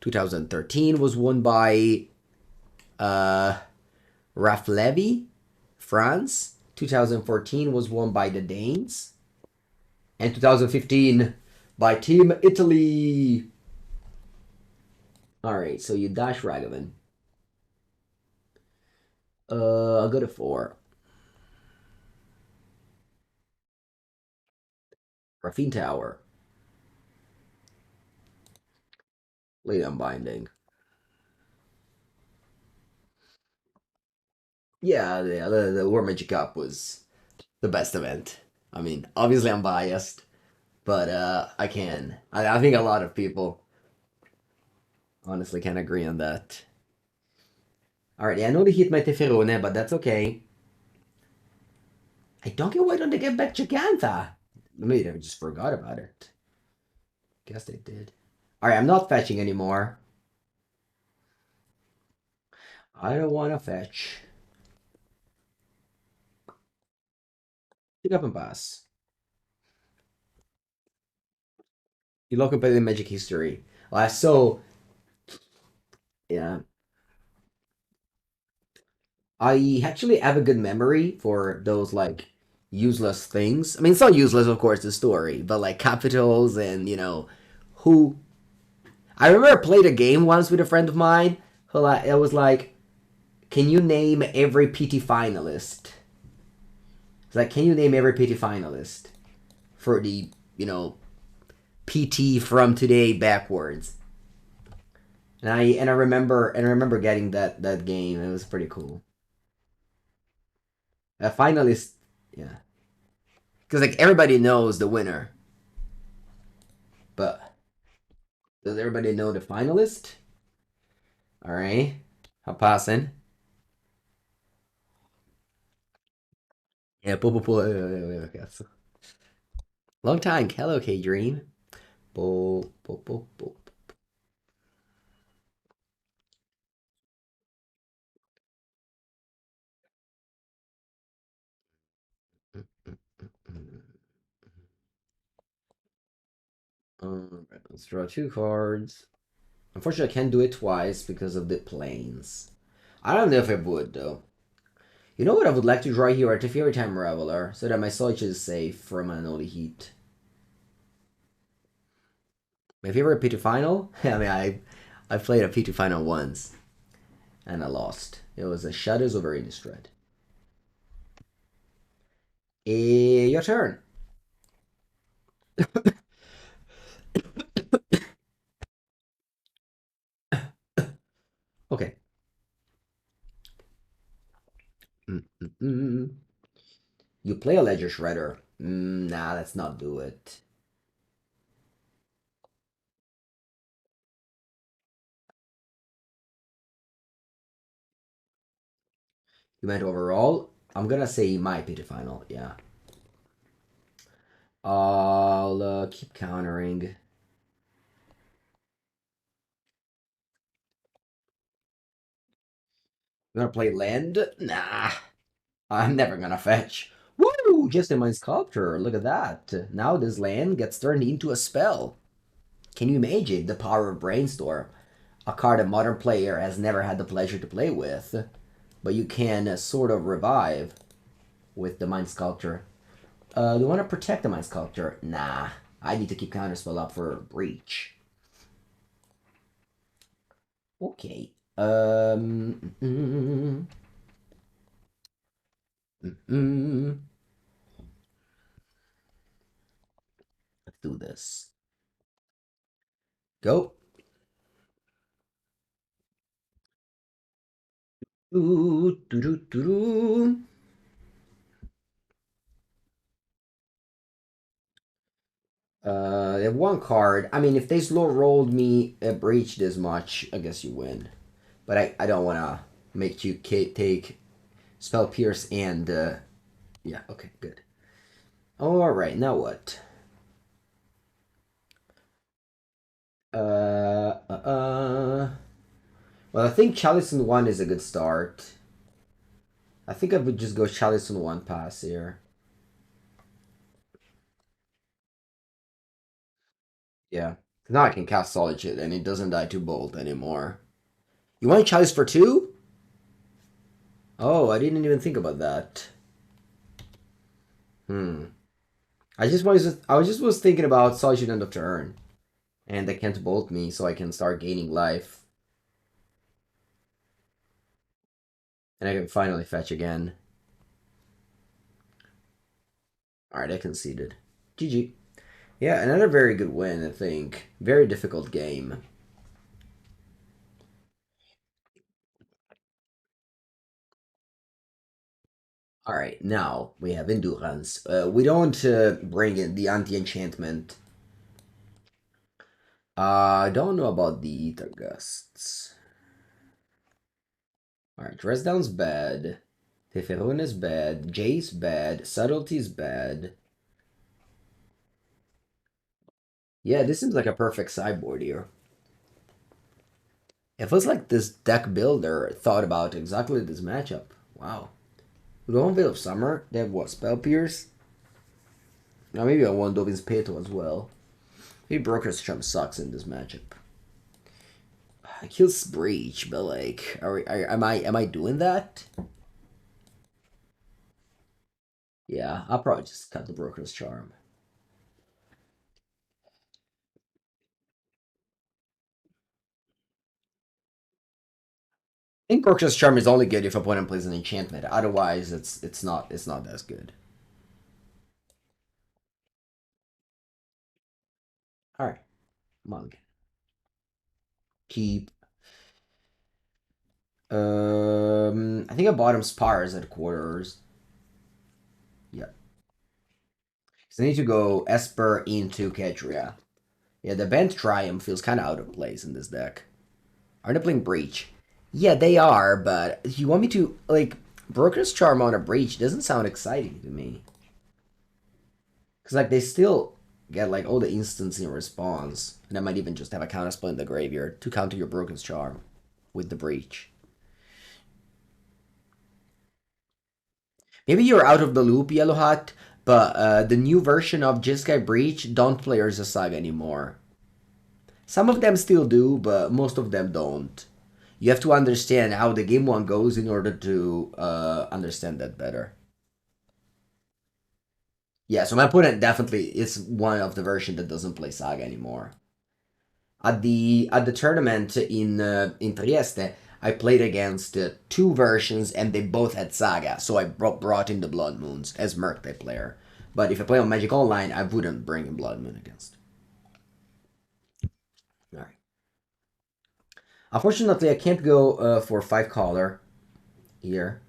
2013 was won by uh, Raffine, France. 2014 was won by the Danes. And 2015 by Team Italy. Alright, so you dash Ragavan. I'll go to 4. Raffine Tower. Leyline Binding. Yeah, the War Magic Cup was the best event. I mean, obviously I'm biased, but I can. I think a lot of people honestly can agree on that. Alright, yeah, I know they hit my Teferi, but that's okay. I don't get why don't they get back Giganta? Maybe they just forgot about it. Guess they did. Alright, I'm not fetching anymore. I don't want to fetch. Pick up and pass. You look up at the Magic history. So, yeah. I actually have a good memory for those, like, useless things. I mean, it's not useless, of course, the story, but, like, capitals and, who. I remember I played a game once with a friend of mine who, like, it was like, can you name every PT finalist? It's like, can you name every PT finalist for the, PT from today backwards? And I remember getting that game. It was pretty cool. A finalist, yeah, because like everybody knows the winner, but does everybody know the finalist? All right, I'm passing. Yeah, long time. Hello, K Dream. Bo, bo, bo, bo. Alright, let's draw 2 cards. Unfortunately, I can't do it twice because of the planes. I don't know if I would, though. You know what I would like to draw here? At Teferi Time Raveler, so that my Solitude is safe from an unholy heat. My favorite P2 final? I mean, I played a P2 final once, and I lost. It was a Shadows over Innistrad. Your turn. Okay. Mm-mm-mm. You play a Ledger Shredder. Nah, let's not do it. You meant overall? I'm gonna say my P2 final, yeah. I'll keep countering. You gonna play land? Nah, I'm never gonna fetch. Woo! Just in my Sculptor. Look at that. Now this land gets turned into a spell. Can you imagine the power of Brainstorm? A card a modern player has never had the pleasure to play with, but you can sort of revive with the Mind Sculptor. Do you want to protect the Mind Sculptor? Nah, I need to keep Counterspell up for Breach. Okay. Mm, mm. do this. Go. Ooh, doo -doo -doo -doo. They have one card. I mean, if they slow rolled me a breach this much, I guess you win. But I don't want to make you take Spell Pierce and... yeah, okay, good. Alright, now what? Well, I think Chalice in 1 is a good start. I think I would just go Chalice in 1 pass here. Yeah. Now I can cast Solitude and it doesn't die to Bolt anymore. You want Chalice for 2? Oh, I didn't even think about that. I just was thinking about Solitude end of turn. And they can't bolt me, so I can start gaining life. And I can finally fetch again. Alright, I conceded. GG. Yeah, another very good win, I think. Very difficult game. Alright, now we have Endurance. We don't bring in the anti-enchantment. I don't know about the Aether Gusts. Alright, Dress Down's bad. Teferi is bad. Jace bad. Subtlety's bad. Yeah, this seems like a perfect sideboard here. It feels like this deck builder thought about exactly this matchup. Wow. We don't Veil of Summer. They have what? Spell Pierce? Now maybe I want Dovin's Veto as well. Maybe Broker's Charm sucks in this matchup. I kills Breach, but like, am I doing that? Yeah, I'll probably just cut the Broker's Charm. I think Broker's Charm is only good if opponent plays an enchantment. Otherwise, it's not as good. All right, Monk. Keep. I think I bought him Spars at quarters. Yeah. So I need to go Esper into Ketria. Yeah, the Bant Triumph feels kind of out of place in this deck. Are they playing Breach? Yeah, they are, but you want me to, like, Broker's Charm on a Breach doesn't sound exciting to me. Because, like, they still get, like, all the instants in response. And I might even just have a Counterspell in the graveyard to counter your Broker's Charm with the Breach. Maybe you're out of the loop, Yellow Hat, but the new version of Jeskai Breach don't play Urza Saga anymore. Some of them still do, but most of them don't. You have to understand how the game one goes in order to understand that better. Yeah, so my opponent definitely is one of the version that doesn't play Saga anymore. At the tournament in Trieste, I played against two versions and they both had Saga, so I brought in the Blood Moons as Merc-type player. But if I play on Magic Online, I wouldn't bring in Blood Moon against. Alright. Unfortunately, I can't go for 5 color here.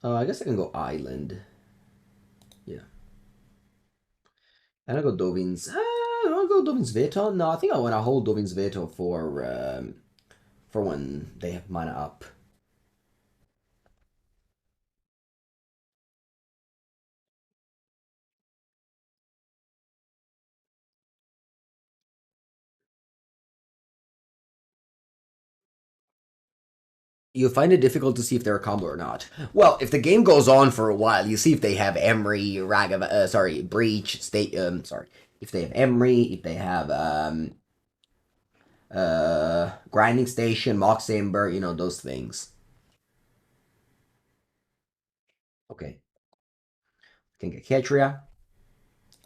I guess I can go Island. Yeah. And I'll go Dovin's. I want to go Dovin's Veto. No, I think I want to hold Dovin's Veto for when they have mana up. You find it difficult to see if they're a combo or not. Well, if the game goes on for a while, you see if they have Emery, Breach, sorry. If they have Emery, if they have Grinding Station, Mox Amber, you know, those things. Okay. I can get Ketria.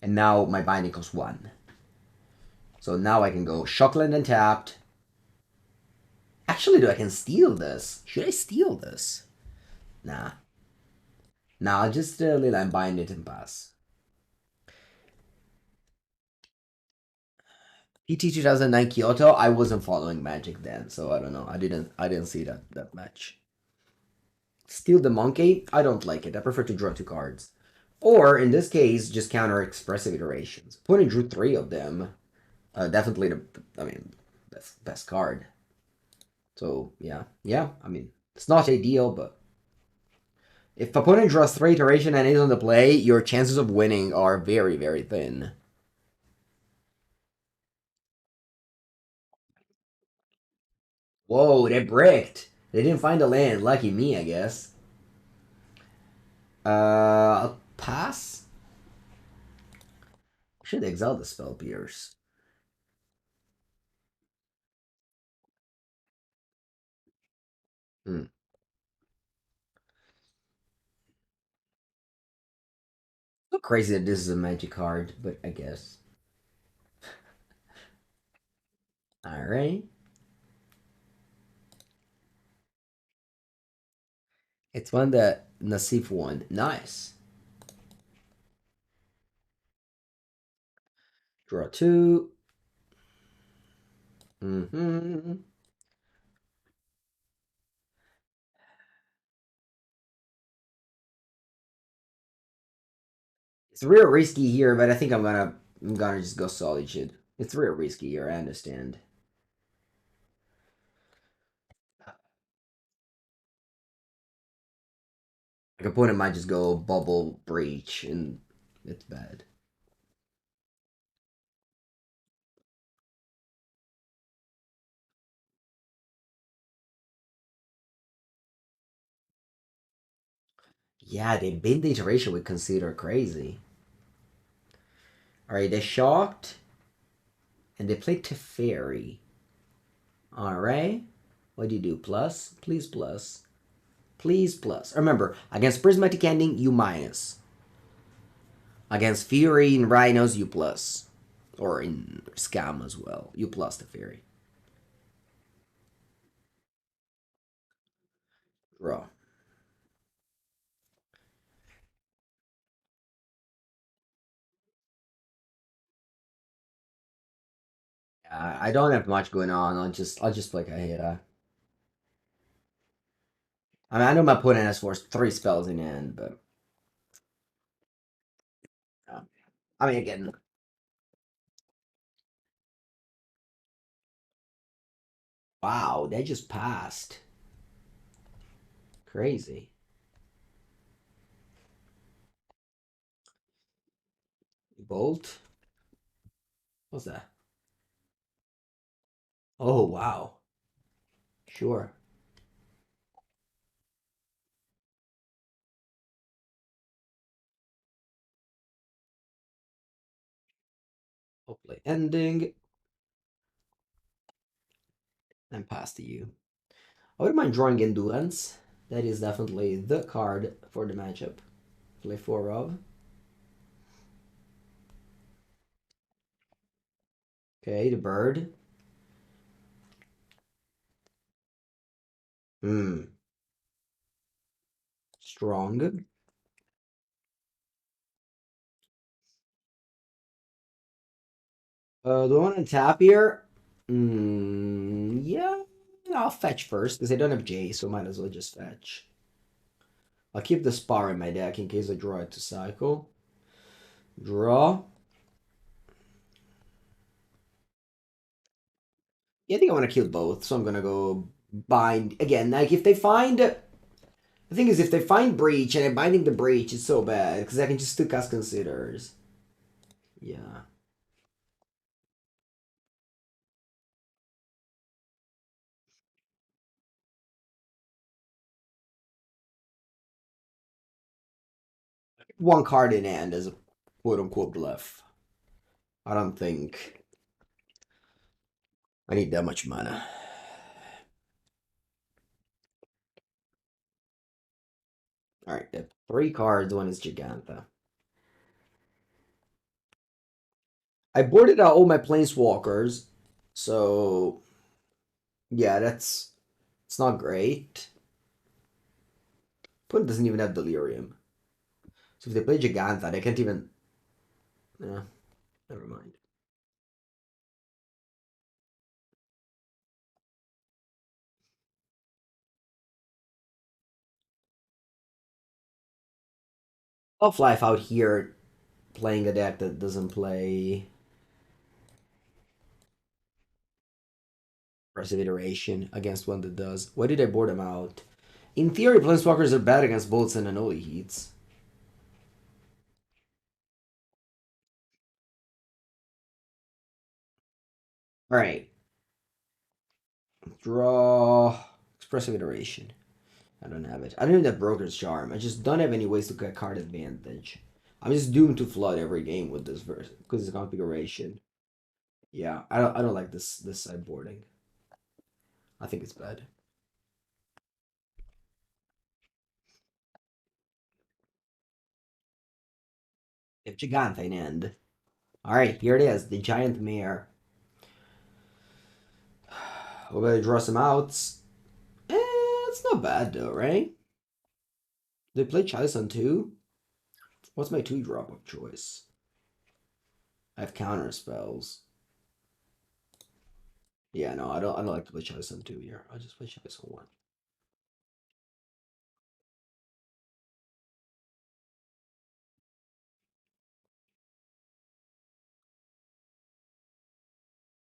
And now my binding costs 1. So now I can go Shockland and tapped. Actually, I can steal this? Should I steal this? Nah. Nah, I'll just Leyline Bind it and pass. PT 2009 Kyoto. I wasn't following Magic then, so I don't know. I didn't see that match. Steal the Monkey. I don't like it. I prefer to draw two cards. Or in this case, just counter expressive iterations. Opponent drew three of them. Definitely the, I mean, best card. So yeah. I mean, it's not ideal, but if opponent draws three iteration and is on the play, your chances of winning are very, very thin. Whoa, they bricked. They didn't find a land. Lucky me, I guess. I'll pass. Should exile the spell pierce. Hmm. So crazy that this is a magic card, but I guess. All right. It's one that Nasif won. Nice. Draw two. Mm-hmm. It's real risky here, but I think I'm gonna just go Solitude. It's real risky here, I understand. Like opponent might just go Bubble Breach and it's bad. Yeah, they been the iteration we consider crazy. Alright, they shocked and they played Teferi. Alright. What do you do? Plus? Please plus. Please plus. Remember, against Prismatic Ending, you minus. Against Fury and Rhinos, you plus. Or in Scam as well. You plus the Fury. Draw. I don't have much going on. I'll just play Kaheera. I mean, I know my opponent has forced three spells in hand, but uh, I mean, again, wow, they just passed. Crazy. Bolt. What's that? Oh wow. Sure. Hopefully ending and pass to you. I wouldn't mind drawing Endurance. That is definitely the card for the matchup. Play four of. Okay, the bird. Hmm. Strong. Do I want to tap here? Yeah. I'll fetch first because I don't have Jace, so might as well just fetch. I'll keep the Spara in my deck in case I draw it to cycle. Draw. Yeah, I think I want to kill both, so I'm gonna go bind again. Like if they find, the thing is, if they find breach and I'm binding the breach, it's so bad because I can just still cast considers. Yeah. One card in hand as a quote unquote bluff. I don't think I need that much mana. Alright, I have three cards. One is Giganta. I boarded out all my planeswalkers, so yeah, it's not great. Opponent doesn't even have Delirium. So if they play Giganta, they can't even. Yeah, never mind. I'll fly out here playing a deck that doesn't play Aggressive Iteration against one that does. Why did I board him out? In theory, Planeswalkers are bad against bolts and Anoli Heats. Alright. Draw. Expressive Iteration. I don't have it. I don't even have Broker's Charm. I just don't have any ways to get card advantage. I'm just doomed to flood every game with this verse because it's configuration. Yeah, I don't like this sideboarding. I think it's bad. If Gigantine end. Alright, here it is, the Giant Mare. We're gonna draw some outs. It's not bad though, right? They play Chalice on 2? What's my 2-drop of choice? I have counter spells. Yeah, no, I don't like to play Chalice on 2 here. I'll just play Chalice on 1.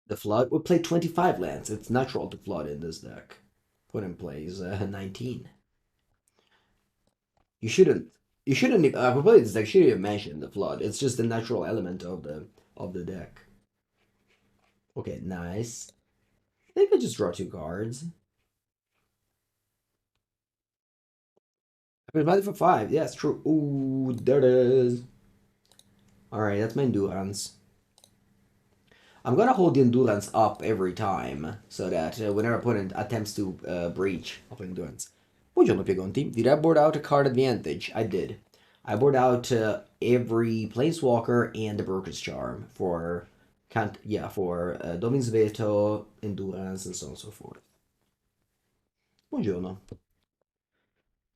The Flood would play 25 lands. It's natural to Flood in this deck. Put in plays 19. You shouldn't. You shouldn't. For play this deck, shouldn't have mentioned the Flood. It's just a natural element of the deck. Okay, nice. I think I just draw 2 cards. I mean, for 5. Yes, true. Ooh, there it is. Alright, that's my endurance. I'm gonna hold the endurance up every time so that whenever opponent attempts to breach of endurance. Buongiorno Piegonti. Did I board out a card advantage? I did. I board out every Planeswalker and the Broker's Charm for Dovin's Veto, endurance, and so on and so forth. Buongiorno.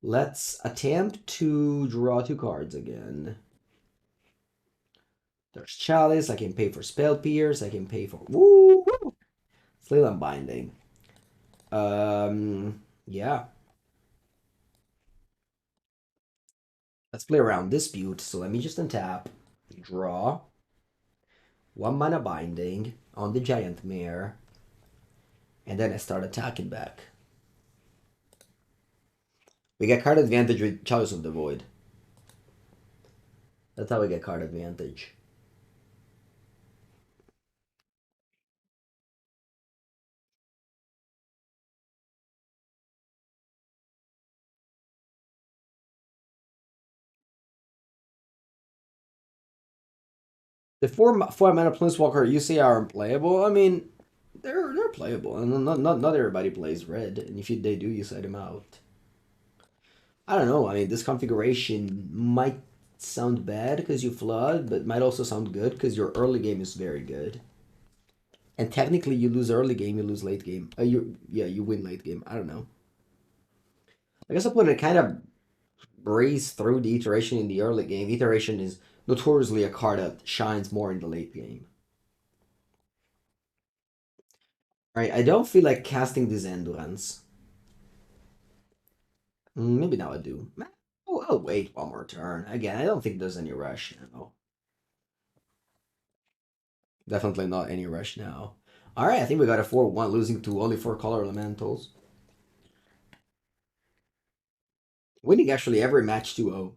Let's attempt to draw 2 cards again. There's Chalice. I can pay for Spell Pierce. I can pay for Leyline Binding. Yeah. Let's play around Dispute. So let me just untap, draw 1 mana Binding on the Giant Mare, and then I start attacking back. We get card advantage with Chalice of the Void. That's how we get card advantage. The four mana Planeswalker you say are unplayable. I mean, they're playable, and not everybody plays red. And if they do, you side them out. I don't know. I mean, this configuration might sound bad because you flood, but might also sound good because your early game is very good. And technically, you lose early game, you lose late game. You win late game. I don't know. I guess opponent kind of breeze through the iteration in the early game. Iteration is notoriously a card that shines more in the late game. Alright, I don't feel like casting this Endurance. Maybe now I do. Oh, I'll wait 1 more turn. Again, I don't think there's any rush now. Definitely not any rush now. Alright, I think we got a 4-1, losing to only 4 color elementals. Winning actually every match 2-0.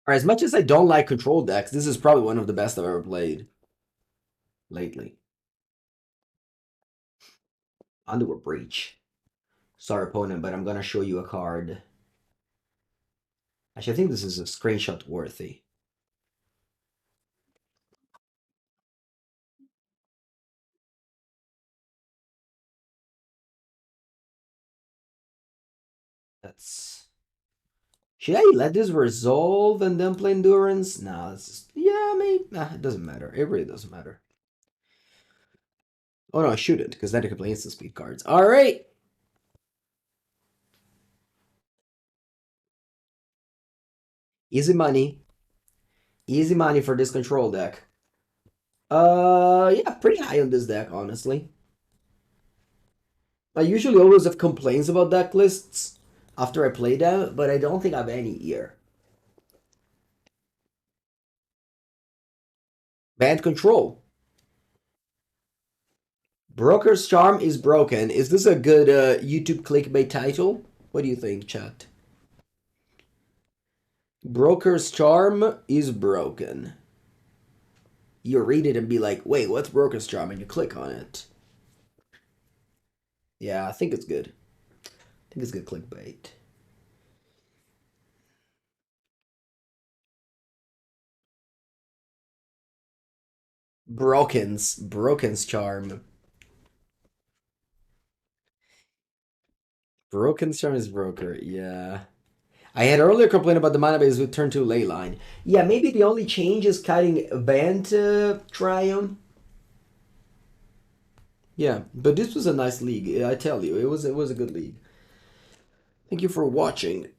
As much as I don't like control decks, this is probably one of the best I've ever played lately. Underworld Breach. Sorry, opponent, but I'm gonna show you a card. Actually, I think this is a screenshot worthy. That's... Should I let this resolve and then play Endurance? Nah, it's just... Yeah, maybe... Nah, it doesn't matter. It really doesn't matter. Oh no, I shouldn't, because then I could play instant speed cards. Alright! Easy money. Easy money for this control deck. Yeah, pretty high on this deck, honestly. I usually always have complaints about deck lists, after I play them, but I don't think I have any here. Band Control. Broker's Charm is broken. Is this a good YouTube clickbait title? What do you think, chat? Broker's Charm is broken. You read it and be like, wait, what's Broker's Charm? And you click on it. Yeah, I think it's good. I think it's good clickbait. Broken's Charm. Broken's Charm is broker, yeah. I had earlier complained about the mana base with turn 2 Leyline. Yeah, maybe the only change is cutting Bant Triome. Yeah, but this was a nice league. I tell you, it was a good league. Thank you for watching.